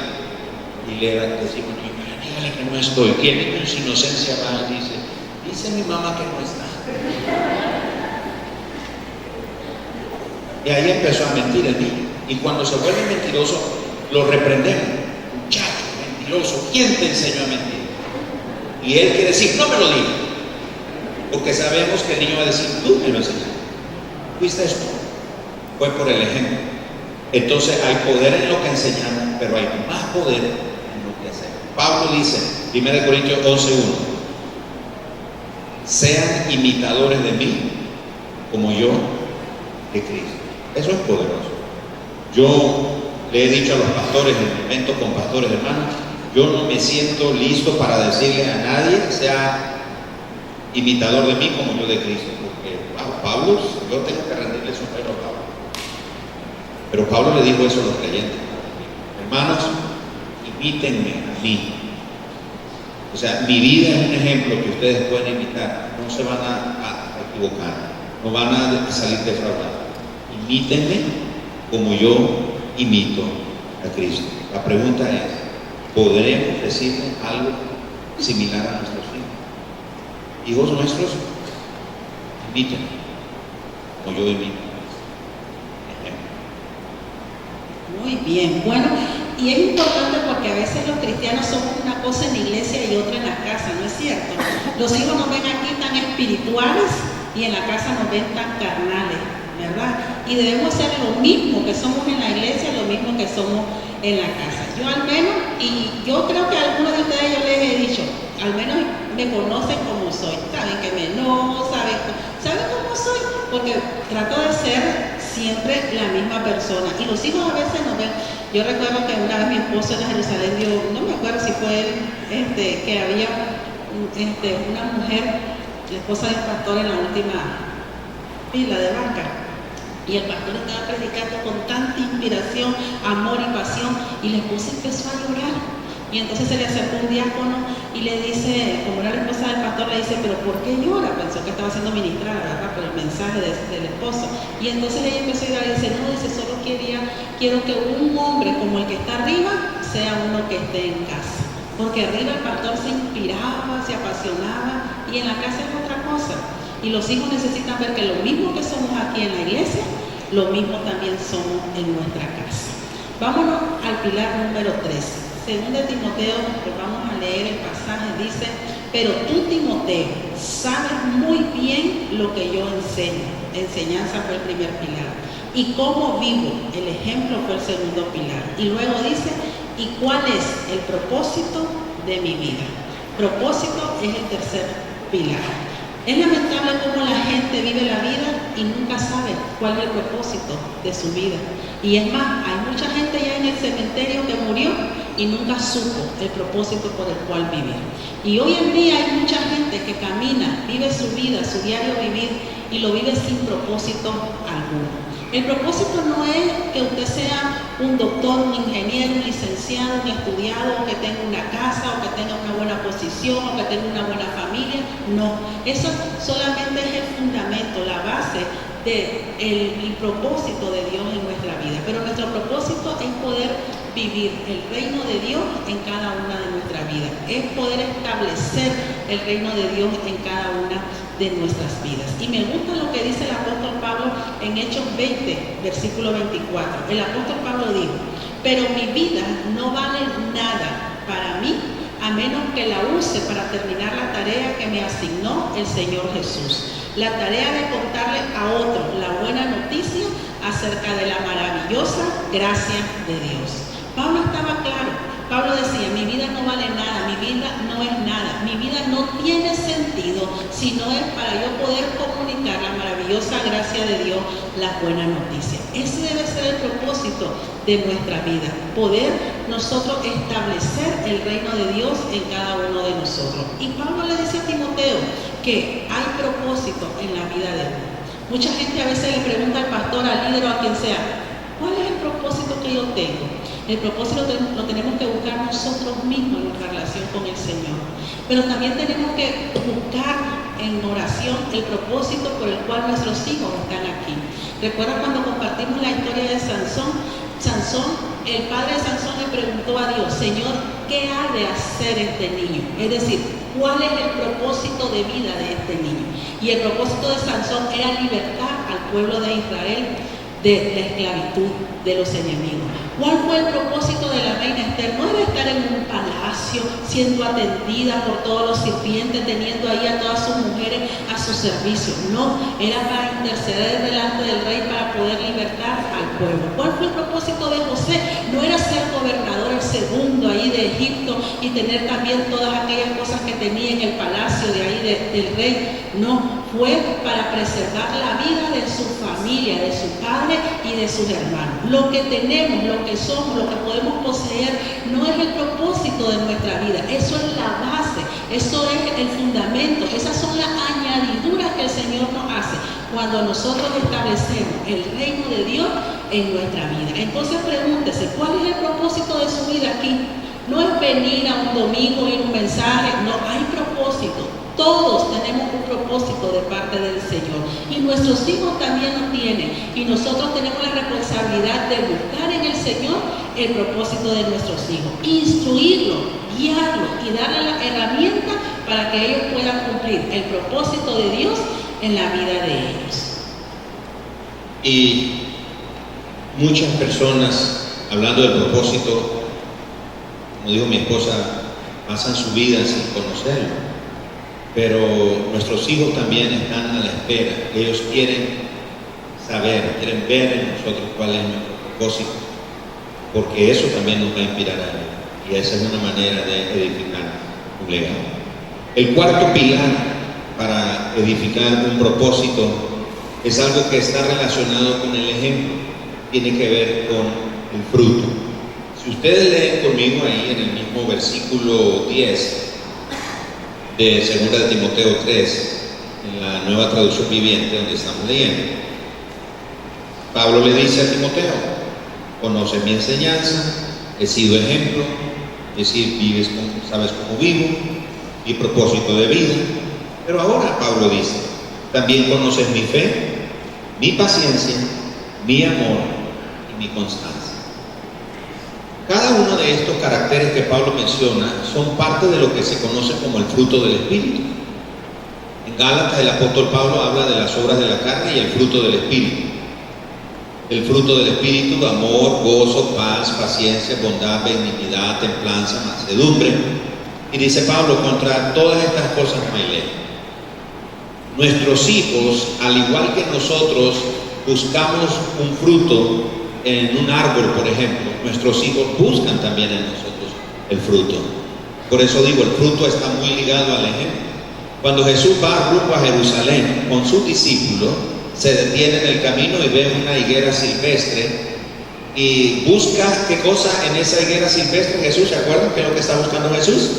y le decimos, dígale que no estoy. Tiene en su inocencia más, dice mi mamá que no está. Y ahí empezó a mentir el niño. Y cuando se vuelve mentiroso, lo reprendemos. Muchacho, mentiroso, ¿quién te enseñó a mentir? Y él quiere decir, no me lo digas. Porque sabemos que el niño va a decir, tú me lo enseñaste. ¿Fuiste esto? Fue por el ejemplo. Entonces hay poder en lo que enseñamos, pero hay más poder en lo que hacemos. Pablo dice, 1 Corintios 11:1, sean imitadores de mí, como yo de Cristo. Eso es poderoso. Yo le he dicho a los pastores, en eventos con pastores hermanos, yo no me siento listo para decirle a nadie, sea imitador de mí como yo de Cristo, porque Pablo, yo tengo que rendirle sombrero a Pablo. Pero Pablo le dijo eso a los creyentes, hermanos, imítenme a mí. O sea, mi vida es un ejemplo que ustedes pueden imitar, no se van a equivocar, no van a salir defraudados. Imítenme como yo imito a Cristo. La pregunta es, ¿podremos decirle algo similar a nuestros hijos? Hijos nuestros, imítenme como yo imito a Cristo. Muy bien, bueno, y es importante porque a veces los cristianos somos una cosa en la iglesia y otra en la casa, ¿no es cierto? Los hijos nos ven aquí tan espirituales y en la casa nos ven tan carnales, ¿verdad? Y debemos ser lo mismo que somos en la iglesia, lo mismo que somos en la casa. Yo al menos, y yo creo que a algunos de ustedes yo les he dicho, al menos me conocen como soy, saben que me enojo, saben cómo soy, porque trato de ser siempre la misma persona. Y los hijos a veces nos ven. Yo recuerdo que una vez mi esposo en Jerusalén dio, no me acuerdo si fue él, que había una mujer, la esposa del pastor, en la última fila de banca. Y el pastor estaba predicando con tanta inspiración, amor y pasión, y la esposa empezó a llorar. Y entonces se le acercó un diácono y le dice, como era la esposa del pastor, le dice, ¿pero por qué llora? Pensó que estaba siendo ministrada, ¿verdad? Por el mensaje del esposo. Y entonces ella empezó a llorar y dice, no, dice, solo quiero que un hombre como el que está arriba sea uno que esté en casa. Porque arriba el pastor se inspiraba, se apasionaba, y en la casa es otra cosa. Y los hijos necesitan ver que lo mismo que somos aquí en la iglesia, lo mismo también somos en nuestra casa. Vámonos al pilar número 3. Según de Timoteo, pues vamos a leer el pasaje, dice, pero tú, Timoteo, sabes muy bien lo que yo enseño. Enseñanza fue el primer pilar. Y cómo vivo, el ejemplo fue el segundo pilar. Y luego dice, ¿y cuál es el propósito de mi vida? Propósito es el tercer pilar. Es lamentable cómo la gente vive la vida y nunca sabe cuál es el propósito de su vida. Y es más, hay mucha gente ya en el cementerio que murió y nunca supo el propósito por el cual vivir. Y hoy en día hay mucha gente que camina, vive su vida, su diario vivir, y lo vive sin propósito alguno. El propósito no es que usted sea un doctor, un ingeniero, un licenciado, un estudiado, o que tenga una casa, o que tenga una buena posición, o que tenga una buena familia. No, eso solamente es el fundamento, la base del propósito de Dios en nuestra vida. Pero nuestro propósito es poder vivir el reino de Dios en cada una de nuestras vidas. Es poder establecer el reino de Dios en cada una de nuestras vidas. Y me gusta lo que dice el apóstol Pablo en Hechos 20, versículo 24. El apóstol Pablo dijo: pero mi vida no vale nada para mí a menos que la use para terminar la tarea que me asignó el Señor Jesús. La tarea de contarle a otros la buena noticia acerca de la maravillosa gracia de Dios. Pablo estaba claro. Pablo decía: mi vida no vale nada, mi vida no es nada, mi vida no tiene sentido si no es para yo poder comunicar la maravillosa gracia de Dios, la buena noticia. Ese debe ser el propósito de nuestra vida, poder nosotros establecer el reino de Dios en cada uno de nosotros. Y Pablo le dice a Timoteo que hay propósito en la vida de uno. Mucha gente a veces le pregunta al pastor, al líder o a quien sea: ¿cuál es el propósito que yo tengo? El propósito lo tenemos que buscar nosotros mismos en nuestra relación con el Señor. Pero también tenemos que buscar en oración el propósito por el cual nuestros hijos están aquí. ¿Recuerdan cuando compartimos la historia de Sansón? El padre de Sansón le preguntó a Dios: Señor, ¿qué ha de hacer este niño? Es decir, ¿cuál es el propósito de vida de este niño? Y el propósito de Sansón era libertar al pueblo de Israel de la esclavitud de los enemigos. ¿Cuál fue el propósito de la reina Esther? No era estar en un palacio siendo atendida por todos los sirvientes, teniendo ahí a todas sus mujeres a su servicio. No, era para interceder delante del rey para poder libertar al pueblo. ¿Cuál fue el propósito de José? No era ser gobernador el segundo ahí de Egipto y tener también todas aquellas cosas que tenía en el palacio de ahí del rey. No, fue para preservar la vida de su familia, de su padre y de sus hermanos. Lo que tenemos, lo que somos, lo que podemos poseer, no es el propósito de nuestra vida. Eso es la base, eso es el fundamento, esas son las añadiduras que el Señor nos hace cuando nosotros establecemos el reino de Dios en nuestra vida. Entonces pregúntese: ¿cuál es el propósito de su vida aquí? No es venir a un domingo y un mensaje, no, hay propósito. Todos tenemos un propósito de parte del Señor y nuestros hijos también lo tienen, y nosotros tenemos la responsabilidad de buscar en el Señor el propósito de nuestros hijos, instruirlos, guiarlos y darles la herramienta para que ellos puedan cumplir el propósito de Dios en la vida de ellos. Y muchas personas, hablando del propósito, como dijo mi esposa, pasan su vida sin conocerlo. Pero nuestros hijos también están a la espera. Ellos quieren saber, quieren ver en nosotros cuál es nuestro propósito, porque eso también nos va a inspirar a ellos. Y esa es una manera de edificar un legado. El cuarto pilar para edificar un propósito es algo que está relacionado con el ejemplo. Tiene que ver con el fruto. Si ustedes leen conmigo ahí en el mismo versículo 10 de 2 de Timoteo 3, en la Nueva Traducción Viviente, donde estamos leyendo, Pablo le dice a Timoteo: conoce mi enseñanza, he sido ejemplo, es decir, sabes cómo vivo, mi propósito de vida. Pero ahora Pablo dice: también conoces mi fe, mi paciencia, mi amor y mi constancia. Cada uno de estos caracteres que Pablo menciona son parte de lo que se conoce como el fruto del Espíritu. En Gálatas el apóstol Pablo habla de las obras de la carne y el fruto del Espíritu. El fruto del Espíritu: amor, gozo, paz, paciencia, bondad, benignidad, templanza, mansedumbre. Y dice Pablo: contra todas estas cosas no hay ley. Nuestros hijos, al igual que nosotros, buscamos un fruto en un árbol, por ejemplo. Nuestros hijos buscan también en nosotros el fruto. Por eso digo, el fruto está muy ligado al ejemplo. Cuando Jesús va rumbo a Jerusalén con sus discípulos, se detiene en el camino y ve una higuera silvestre y busca qué cosa en esa higuera silvestre. Jesús, ¿se acuerdan qué es lo que está buscando Jesús?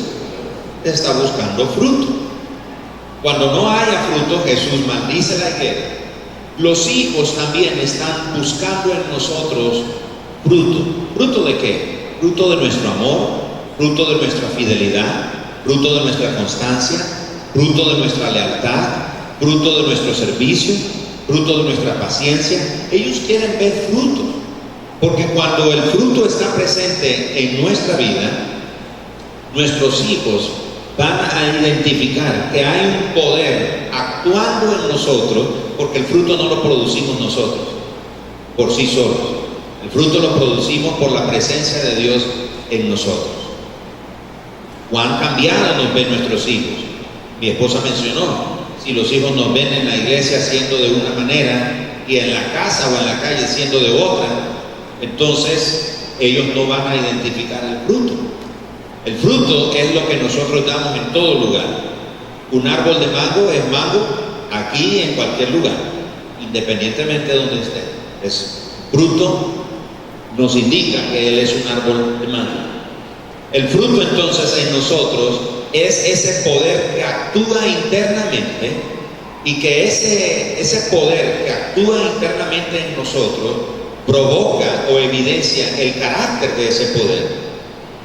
Está buscando fruto. Cuando no haya fruto, Jesús maldice la higuera. Los hijos también están buscando en nosotros fruto. ¿Fruto de qué? Fruto de nuestro amor, fruto de nuestra fidelidad, fruto de nuestra constancia, fruto de nuestra lealtad, fruto de nuestro servicio, fruto de nuestra paciencia. Ellos quieren ver fruto, porque cuando el fruto está presente en nuestra vida, nuestros hijos van a identificar que hay un poder actuando en nosotros, porque el fruto no lo producimos nosotros por sí solos. El fruto lo producimos por la presencia de Dios en nosotros. Cuán cambiado nos ven nuestros hijos. Mi esposa mencionó, si los hijos nos ven en la iglesia siendo de una manera y en la casa o en la calle siendo de otra, entonces ellos no van a identificar el fruto. El fruto es lo que nosotros damos en todo lugar. Un árbol de mango es mango aquí en cualquier lugar, independientemente de donde esté. Es fruto, nos indica que él es un árbol de mango. El fruto entonces en nosotros es ese poder que actúa internamente, y que ese poder que actúa internamente en nosotros provoca o evidencia el carácter de ese poder.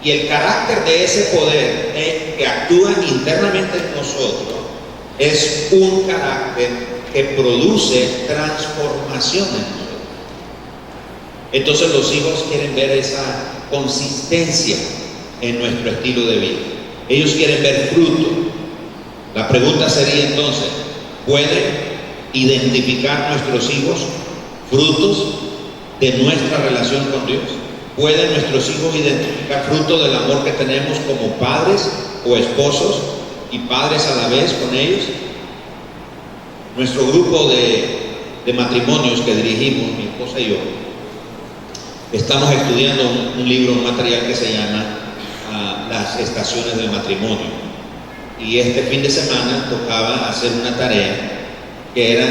Y el carácter de ese poder que actúa internamente en nosotros es un carácter que produce transformación en nosotros. Entonces los hijos quieren ver esa consistencia en nuestro estilo de vida. Ellos quieren ver fruto. La pregunta sería entonces, ¿pueden identificar nuestros hijos frutos de nuestra relación con Dios? ¿Pueden nuestros hijos identificar fruto del amor que tenemos como padres o esposos y padres a la vez con ellos? Nuestro grupo de matrimonios que dirigimos, mi esposa y yo, estamos estudiando un libro, un material que se llama Las estaciones del matrimonio. Y este fin de semana tocaba hacer una tarea que era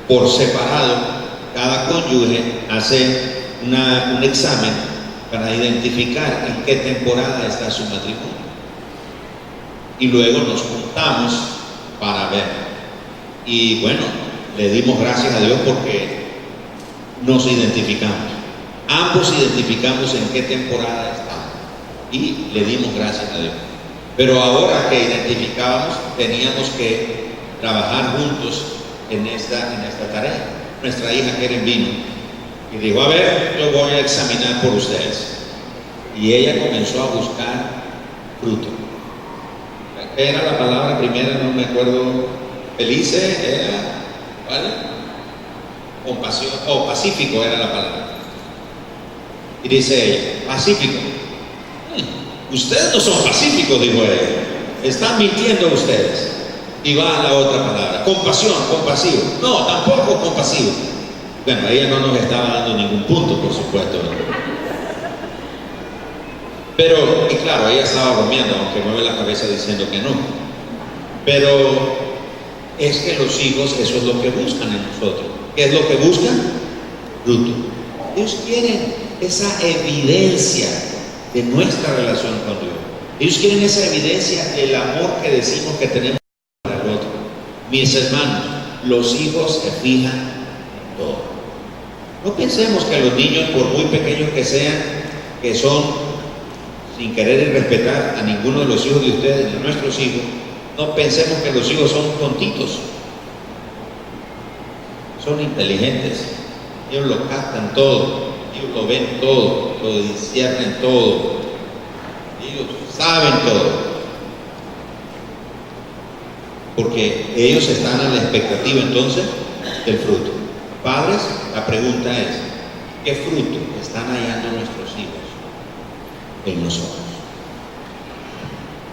por separado, cada cónyuge hace un examen para identificar en qué temporada está su matrimonio. Y luego nos juntamos para ver. Y bueno, le dimos gracias a Dios porque nos identificamos. Ambos identificamos en qué temporada estamos y le dimos gracias a Dios. Pero ahora que identificábamos, teníamos que trabajar juntos en esta tarea. Nuestra hija Keren vino y dijo, a ver, yo voy a examinar por ustedes. Y ella comenzó a buscar fruto. ¿Qué era la palabra primera? No me acuerdo. Felice era, ¿vale? Compasión, o pacífico era la palabra. Y dice ella, pacífico. Ustedes no son pacíficos, dijo ella. Están mintiendo ustedes. Y va a la otra palabra, compasión, compasivo. No, tampoco compasivo. Bueno, ella no nos estaba dando ningún punto, por supuesto, ¿no? Pero, y claro, ella estaba bromeando, aunque mueve la cabeza diciendo que no. Pero es que los hijos, eso es lo que buscan en nosotros. ¿Qué es lo que buscan? Fruto. Ellos quieren esa evidencia de nuestra relación con Dios. Ellos quieren esa evidencia del amor que decimos que tenemos para el otro. Mis hermanos, los hijos se fijan en todo. No pensemos que los niños, por muy pequeños que sean, que son, sin querer respetar a ninguno de los hijos de ustedes, de nuestros hijos, no pensemos que los hijos son tontitos. Son inteligentes. Ellos lo captan todo, ellos lo ven todo, lo disciernen todo, ellos saben todo, porque ellos están a la expectativa entonces del fruto. Padres, la pregunta es, ¿qué fruto están hallando nuestros hijos en nosotros?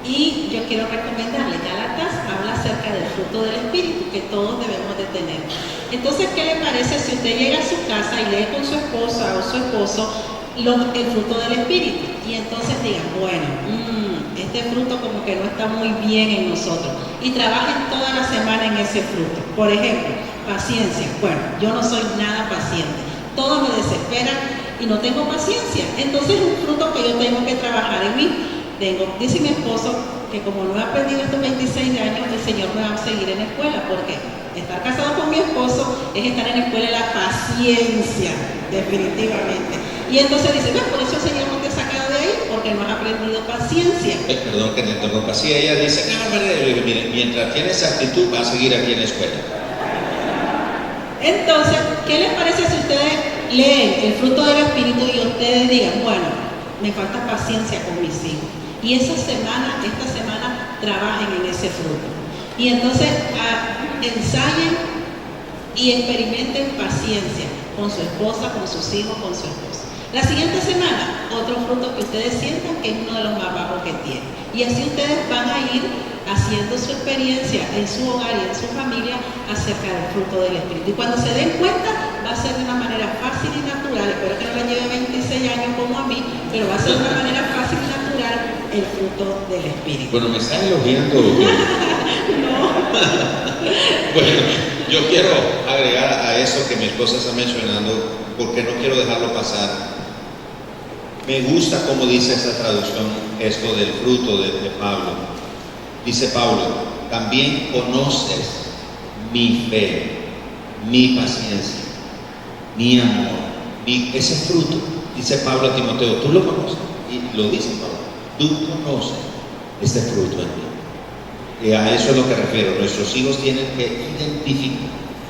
Y yo quiero recomendarle, Gálatas habla acerca del fruto del Espíritu que todos debemos de tener. Entonces, ¿qué le parece si usted llega a su casa y lee con su esposa o su esposo el fruto del Espíritu. Y entonces digan, bueno, este fruto como que no está muy bien en nosotros. Y trabajen toda la semana en ese fruto. Por ejemplo, paciencia. Bueno, yo no soy nada paciente. Todo me desespera y no tengo paciencia. Entonces es un fruto que yo tengo que trabajar en mí. Dice mi esposo que como no he aprendido estos 26 años, el Señor me va a seguir en la escuela. ¿Por qué? Estar casado con mi esposo es estar en la escuela de la paciencia, definitivamente. Y entonces dice, bueno, por eso el Señor no te ha sacado de ahí, porque no has aprendido paciencia. Perdón que te interrumpa. Sí, ella dice, mire, mientras tiene esa actitud va a seguir aquí en la escuela. Entonces, ¿qué les parece si ustedes leen el fruto del Espíritu y ustedes digan, bueno, me falta paciencia con mis hijos? Y esta semana, trabajen en ese fruto. Y entonces ensayen y experimenten paciencia con su esposa, con sus hijos, con su esposa. La siguiente semana, otro fruto que ustedes sientan que es uno de los más bajos que tienen. Y así ustedes van a ir haciendo su experiencia en su hogar y en su familia acerca del fruto del Espíritu. Y cuando se den cuenta, va a ser de una manera fácil y natural. Espero que no la lleve 26 años como a mí, pero va a ser de una manera fácil y natural el fruto del Espíritu. Bueno, me están elogiando. No. Bueno, yo quiero agregar a eso que mi esposa está mencionando, porque no quiero dejarlo pasar. Me gusta cómo dice esa traducción, esto del fruto de Pablo. Dice Pablo, también conoces mi fe, mi paciencia, mi amor, ese fruto. Dice Pablo a Timoteo, tú lo conoces. Y lo dice Pablo, tú conoces este fruto en ti. Y a eso es lo que refiero. Nuestros hijos tienen que identificar,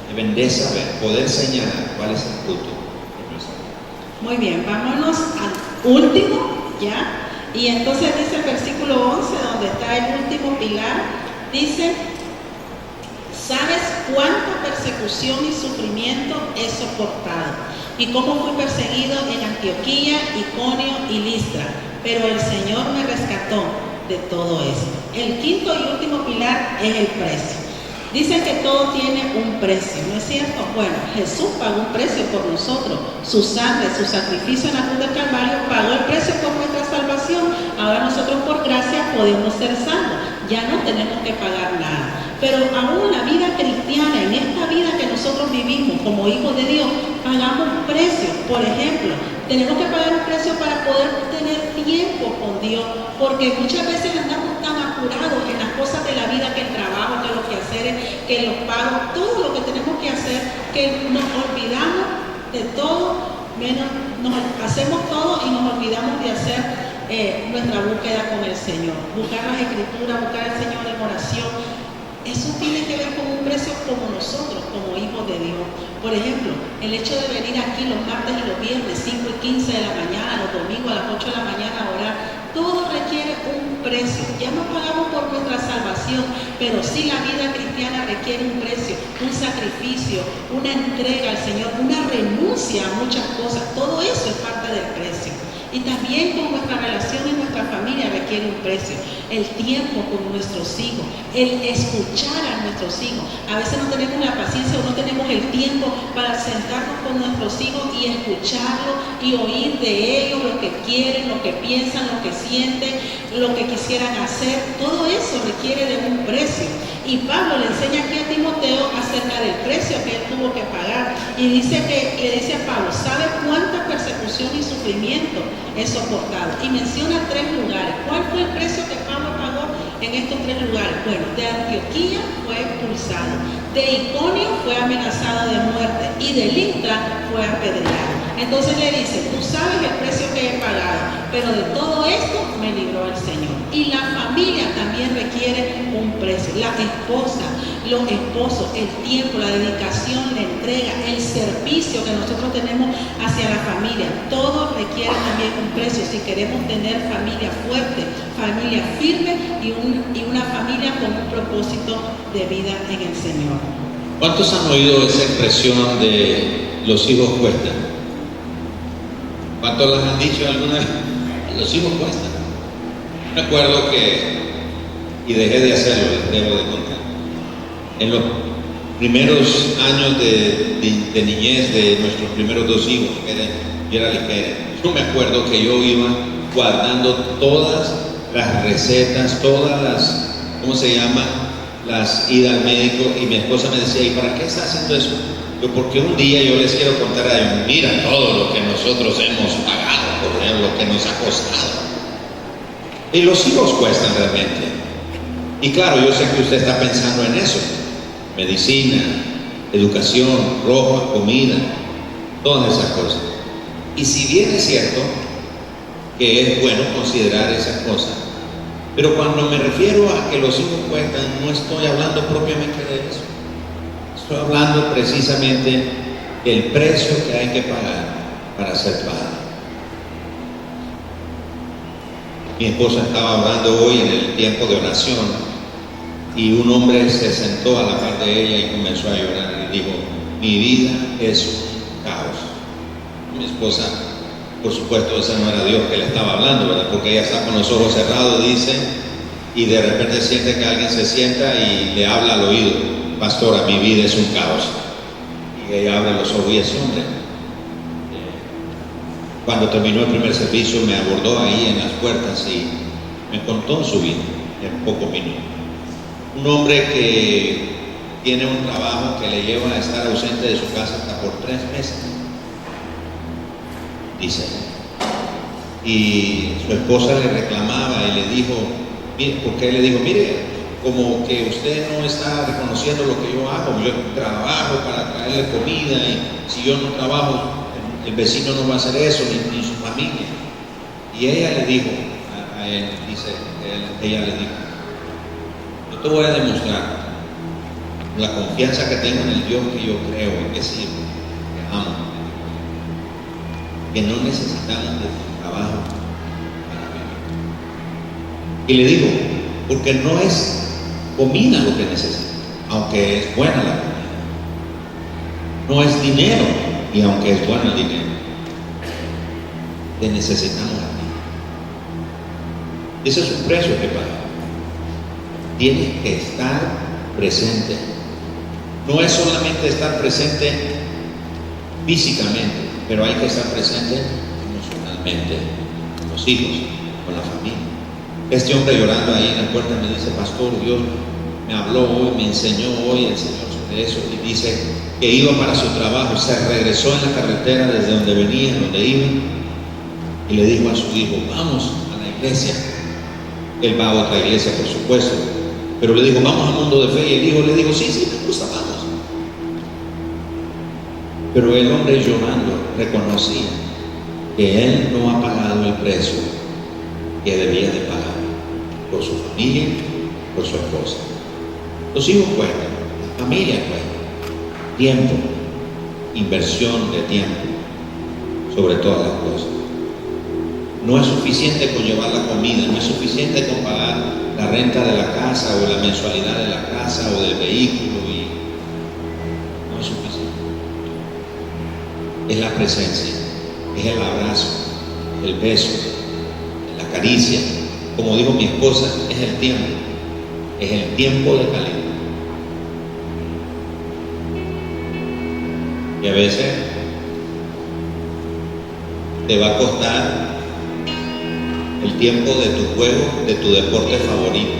deben de saber, poder señalar cuál es el fruto de nuestra vida. Muy bien, vámonos al último, ¿ya? Y entonces dice el versículo 11, donde está el último pilar, dice, ¿sabes cuánta persecución y sufrimiento he soportado? Y cómo fui perseguido en Antioquía, Iconio y Listra, pero el Señor me rescató de todo esto. El quinto y último pilar es el precio. Dicen que todo tiene un precio, ¿no es cierto? Bueno, Jesús pagó un precio por nosotros. Su sangre, su sacrificio en la cruz del Calvario pagó el precio por nuestra salvación. Ahora nosotros por gracia podemos ser salvos. Ya no tenemos que pagar nada. Pero aún la vida cristiana, en esta vida que nosotros vivimos como hijos de Dios, pagamos un precio. Por ejemplo, tenemos que pagar un precio para poder tener tiempo con Dios, porque muchas veces andamos tan apurados en las cosas de la vida, que el trabajo, que los quehaceres, que los pagos, todo lo que tenemos que hacer, que nos olvidamos de todo, hacemos todo y nos olvidamos de hacer nuestra búsqueda con el Señor, buscar las Escrituras, buscar al Señor en oración. Eso tiene que ver con un precio como nosotros, como hijos de Dios. Por ejemplo, el hecho de venir aquí los martes y los viernes, 5 y 15 de la mañana, los domingos a las 8 de la mañana a orar, todo requiere un precio. Ya no pagamos por nuestra salvación, pero sí la vida cristiana requiere un precio, un sacrificio, una entrega al Señor, una renuncia a muchas cosas. Todo eso es parte del precio. Y también con nuestra relación en nuestra familia requiere un precio. El tiempo con nuestros hijos, el escuchar a nuestros hijos. A veces no tenemos la paciencia o no tenemos el tiempo para sentarnos con nuestros hijos y escucharlos y oír de ellos lo que quieren, lo que piensan, lo que sienten, lo que quisieran hacer. Todo eso requiere de un precio. Y Pablo le enseña aquí a Timoteo acerca del precio que él tuvo que pagar. Y le dice a Pablo, ¿sabe cuánta persecución y sufrimiento he soportado? Y menciona 3 lugares. ¿Cuál fue el precio que Pablo pagó en estos 3 lugares? Bueno, de Antioquía fue expulsado, de Iconio fue amenazado de muerte y de Listra fue apedreado. Entonces le dice, tú sabes el precio que he pagado, pero de todo esto me libró el Señor. Y la familia también requiere un precio. La esposa, los esposos, el tiempo, la dedicación, la entrega, el servicio que nosotros tenemos hacia la familia, todo requiere también un precio si queremos tener familia fuerte, familia firme y una familia con un propósito de vida en el Señor. ¿Cuántos han oído esa expresión de los hijos cuestan? ¿Cuántos las han dicho alguna vez? Los hijos cuestan. Recuerdo que, y dejé de hacerlo, debo de contar, en los primeros años de niñez de nuestros primeros 2 hijos, Gerald y Keren, yo me acuerdo que yo iba guardando todas las recetas, todas las, ¿cómo se llama? Las idas al médico, y mi esposa me decía, ¿y para qué está haciendo eso? Yo, porque un día yo les quiero contar a ellos, mira todo lo que nosotros hemos pagado por él, lo que nos ha costado. Y los hijos cuestan realmente. Y claro, yo sé que usted está pensando en eso: medicina, educación, ropa, comida, todas esas cosas. Y si bien es cierto que es bueno considerar esas cosas, pero cuando me refiero a que los hijos cuestan, no estoy hablando propiamente de eso. Estoy hablando precisamente del precio que hay que pagar para ser padre. Mi esposa estaba orando hoy en el tiempo de oración, y un hombre se sentó a la par de ella y comenzó a llorar y dijo: mi vida es un caos. Mi esposa, por supuesto, ese no era Dios que le estaba hablando, ¿verdad? Porque ella está con los ojos cerrados, dice, y de repente siente que alguien se sienta y le habla al oído: pastora, mi vida es un caos. Y ella abre los ojos y ese hombre, cuando terminó el primer servicio, me abordó ahí en las puertas y me contó su vida en pocos minutos. Un hombre que tiene un trabajo que le lleva a estar ausente de su casa hasta por 3 meses, dice. Y su esposa le reclamaba y le dijo, porque él le dijo: mire, como que usted no está reconociendo lo que yo hago, yo trabajo para traerle comida, y si yo no trabajo, el vecino no va a hacer eso, ni su familia. Y ella le dijo a él, dice, ella le dijo: yo te voy a demostrar la confianza que tengo en el Dios que yo creo y que sirvo, que amo, que no necesitamos de tu trabajo para vivir. Y le digo, porque no es comida lo que necesita, aunque es buena la comida. No es dinero, y aunque es bueno el dinero, te necesitamos a ti. Ese es un precio que pagar. Tienes que estar presente. No es solamente estar presente físicamente, pero hay que estar presente emocionalmente, con los hijos, con la familia. Este hombre llorando ahí en la puerta me dice: pastor, Dios me habló hoy, me enseñó hoy el Señor sobre eso, y dice que iba para su trabajo, se regresó en la carretera desde donde venía, donde iba, y le dijo a su hijo: vamos a la iglesia. Él va a otra iglesia, por supuesto, pero le dijo: vamos al Mundo de Fe. Y el hijo le dijo: sí, me gusta, vamos. Pero el hombre, llorando, reconocía que él no ha pagado el precio que debía de pagar por su familia, por su esposa. Los hijos cuestan, la familia cuesta, tiempo, inversión de tiempo, sobre todas las cosas. No es suficiente con llevar la comida, no es suficiente con pagar la renta de la casa o la mensualidad de la casa o del vehículo, y no es suficiente. Es la presencia, es el abrazo, el beso, la caricia. Como dijo mi esposa, es el tiempo de calidad. Y a veces te va a costar el tiempo de tu juego, de tu deporte favorito,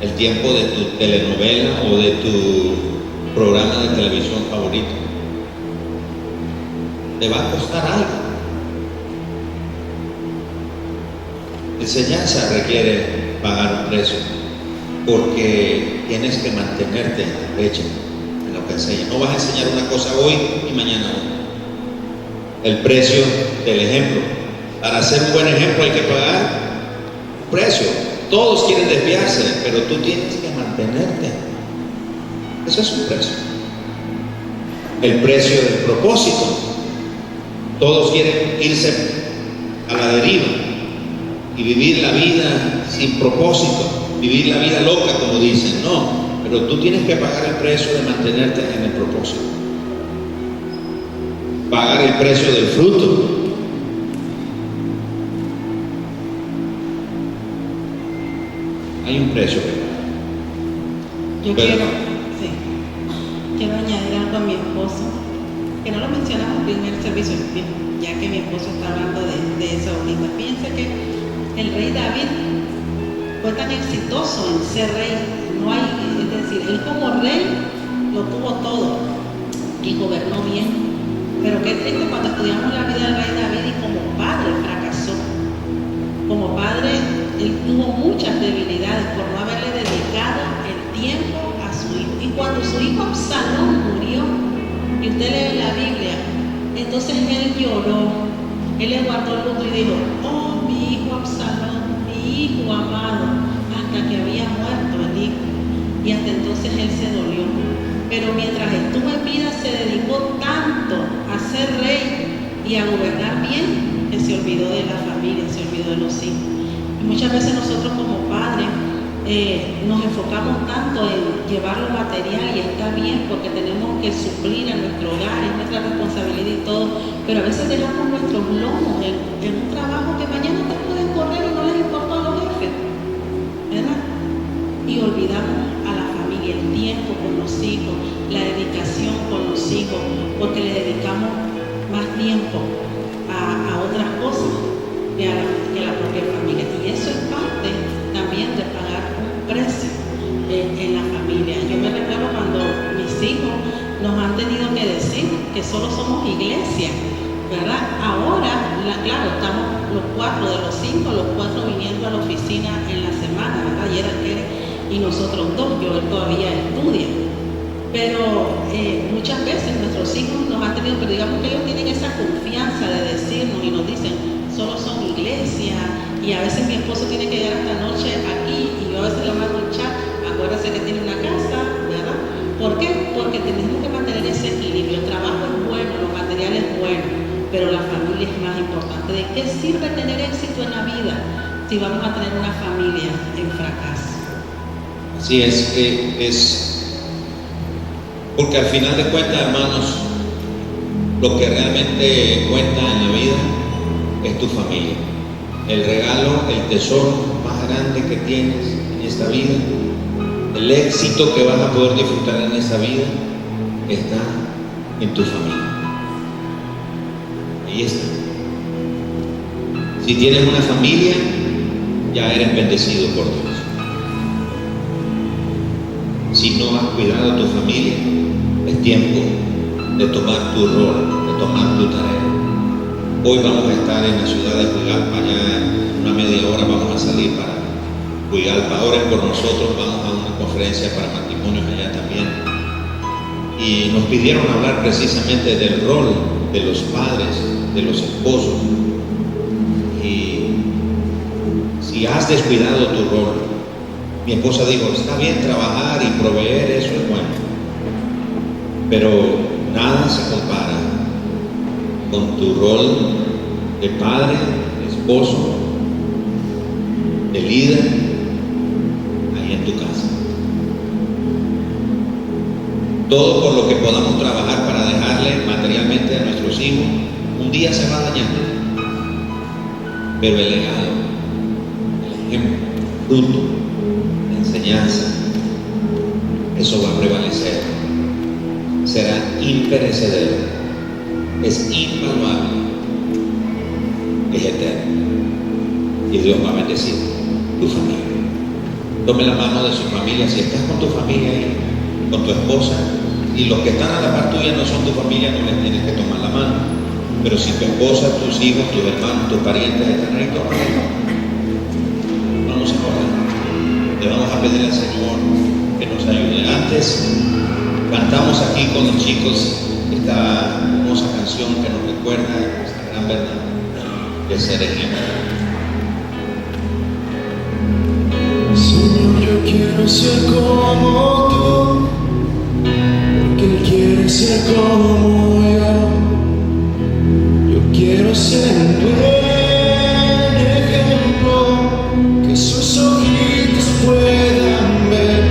el tiempo de tu telenovela o de tu programa de televisión favorito. Te va a costar algo. Enseñanza requiere pagar un precio, porque tienes que mantenerte hecho en lo que enseñas. No vas a enseñar una cosa hoy y mañana otra. El precio del ejemplo. Para ser un buen ejemplo hay que pagar un precio. Todos quieren desviarse, pero tú tienes que mantenerte. Eso es un precio. El precio del propósito. Todos quieren irse a la deriva y vivir la vida sin propósito, vivir la vida loca, como dicen. No, pero tú tienes que pagar el precio de mantenerte en el propósito. Pagar el precio del fruto. Hay un precio que pagar. Quiero añadir algo a mi esposo. que no lo mencionamos en el servicio, ya que mi esposo está hablando de eso ahorita. Fíjense que el rey David fue tan exitoso en ser rey, es decir, él como rey lo tuvo todo y gobernó bien. Pero qué triste cuando estudiamos la vida del rey David y como padre fracasó. Como padre, él tuvo muchas debilidades por no haberle dedicado el tiempo a su hijo. Y cuando su hijo Absalón murió, y usted lee la Biblia, entonces él lloró, él le guardó el luto y dijo: oh, mi hijo Absalón, mi hijo amado, hasta que había muerto el hijo. Y hasta entonces él se dolió. Pero mientras estuvo en vida se dedicó tanto a ser rey y a gobernar bien que se olvidó de la familia, se olvidó de los hijos. Y muchas veces nosotros como padres nos enfocamos tanto en llevar lo material y está bien porque tenemos que suplir a nuestro hogar, es nuestra responsabilidad y todo, pero a veces dejamos nuestros lomos en un trabajo que mañana te pueden correr y no les importa a los jefes, ¿verdad? Y olvidamos a la familia, el tiempo con los hijos, la dedicación con los hijos, porque le dedicamos más tiempo a otras cosas que a la propia familia. Y eso es parte también de pagar un precio en la familia. Yo me recuerdo cuando mis hijos nos han tenido que decir que solo somos iglesia, ¿verdad? Ahora, claro, estamos los 4 de los 5, los 4 viniendo a la oficina en la semana, ¿verdad? Y y nosotros 2, yo él todavía estudia. Pero muchas veces nuestros hijos nos han tenido, pero digamos que ellos tienen esa confianza de decirnos y nos dicen: solo son iglesia. Y a veces mi esposo tiene que llegar esta noche aquí y yo a veces le mando un chat: acuérdate que tiene una casa, ¿verdad? ¿Por qué? Porque tenemos que mantener ese equilibrio. El trabajo es bueno, lo material es bueno, pero la familia es más importante. ¿De qué sirve tener éxito en la vida si vamos a tener una familia en fracaso? Así es porque al final de cuentas, hermanos, lo que realmente cuenta en la vida es tu familia. El regalo, el tesoro más grande que tienes en esta vida, el éxito que vas a poder disfrutar en esta vida, está en tu familia. Ahí está. Si tienes una familia, ya eres bendecido por Dios. Si no has cuidado a tu familia, es tiempo de tomar tu rol, de tomar tu tarea. Hoy vamos a estar en la ciudad de Juigalpa, ya en una media hora vamos a salir para Juigalpa. Oren por nosotros, vamos a una conferencia para matrimonios allá también. Y nos pidieron hablar precisamente del rol de los padres, de los esposos. Y si has descuidado tu rol, mi esposa dijo: está bien trabajar y proveer, eso es bueno, pero nada se compara con tu rol de padre, de esposo, de líder, ahí en tu casa. Todo por lo que podamos trabajar para dejarle materialmente a nuestros hijos, un día se va a dañar, pero el legado, el ejemplo, fruto, la enseñanza, eso va a prevalecer, será imperecedero, es invaluable, es eterno, y Dios va a bendecir tu familia. Tome la mano de su familia. Si estás con tu familia ahí, con tu esposa, y los que están a la par tuya no son tu familia, no les tienes que tomar la mano. Pero si tu esposa, tus hijos, tus hermanos, tus parientes están ahí, toma la mano. Vamos a orar. Le vamos a pedir al Señor que nos ayude. Antes cantamos aquí con los chicos esta hermosa canción que nos recuerda esta gran verdad de ser ejemplo. Señor, yo quiero ser como tú, porque Él quiere ser como yo. Yo quiero ser un buen ejemplo, que sus ojitos puedan ver.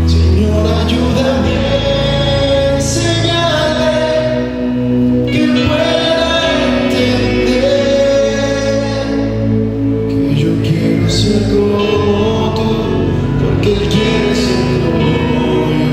Señor, ayúdame a enseñarle que pueda entender que yo quiero ser como tú, porque Él quiere ser como yo.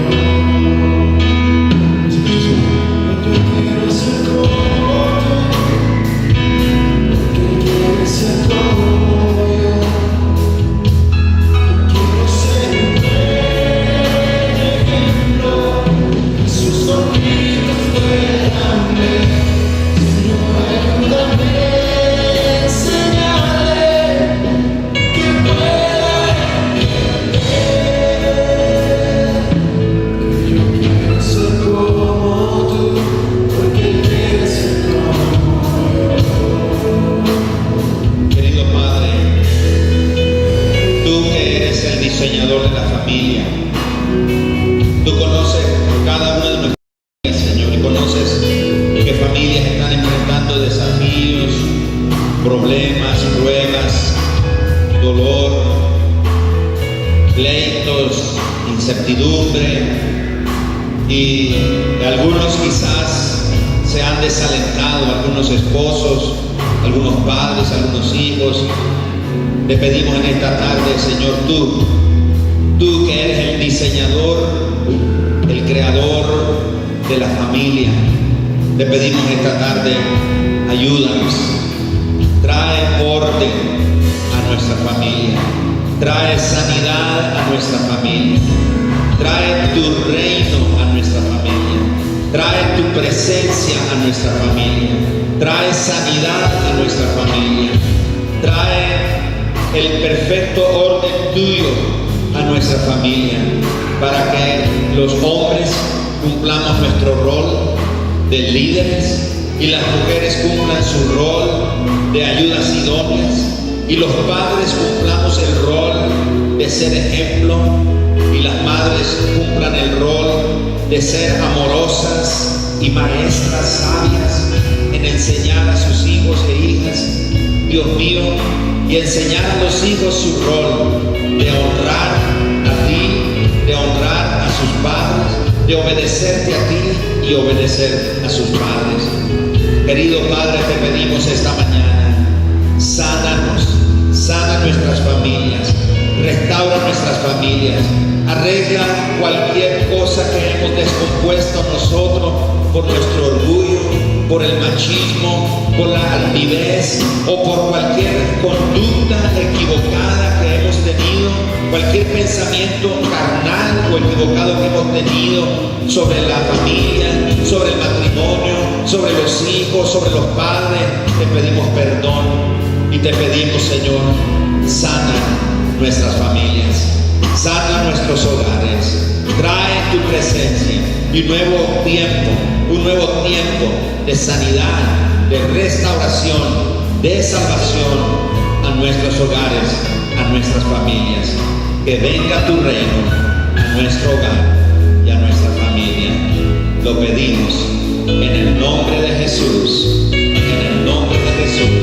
diseñador de la familia. Tú conoces cada una de nuestras familias, Señor, y conoces qué familias están enfrentando desafíos, problemas, pruebas, dolor, pleitos, incertidumbre, y algunos quizás se han desalentado, algunos esposos, algunos padres, algunos hijos. Te pedimos en esta tarde, Señor, tú que eres el diseñador, el creador de la familia, te pedimos esta tarde, ayúdanos, trae orden a nuestra familia, trae sanidad a nuestra familia, trae tu reino a nuestra familia, trae tu presencia a nuestra familia, trae sanidad a nuestra familia, trae el perfecto orden tuyo a nuestra familia, para que los hombres cumplamos nuestro rol de líderes y las mujeres cumplan su rol de ayudas idóneas, y los padres cumplamos el rol de ser ejemplo, y las madres cumplan el rol de ser amorosas y maestras sabias en enseñar a sus hijos e hijas, Dios mío, y enseñar a los hijos su rol de honrar a ti, de honrar a sus padres, de obedecerte a ti y obedecer a sus padres. Querido Padre, te pedimos esta mañana, sánanos, sana nuestras familias, restaura nuestras familias, arregla cualquier cosa que hemos descompuesto nosotros por nuestro orgullo, por el machismo, por la altivez o por cualquier conducta equivocada que hemos tenido, cualquier pensamiento carnal o equivocado que hemos tenido sobre la familia, sobre el matrimonio, sobre los hijos, sobre los padres. Te pedimos perdón y te pedimos, Señor, sana nuestras familias, sana nuestros hogares, trae tu presencia y un nuevo tiempo de sanidad, de restauración, de salvación a nuestros hogares, a nuestras familias. Que venga tu reino a nuestro hogar y a nuestra familia. Lo pedimos en el nombre de Jesús, en el nombre de Jesús.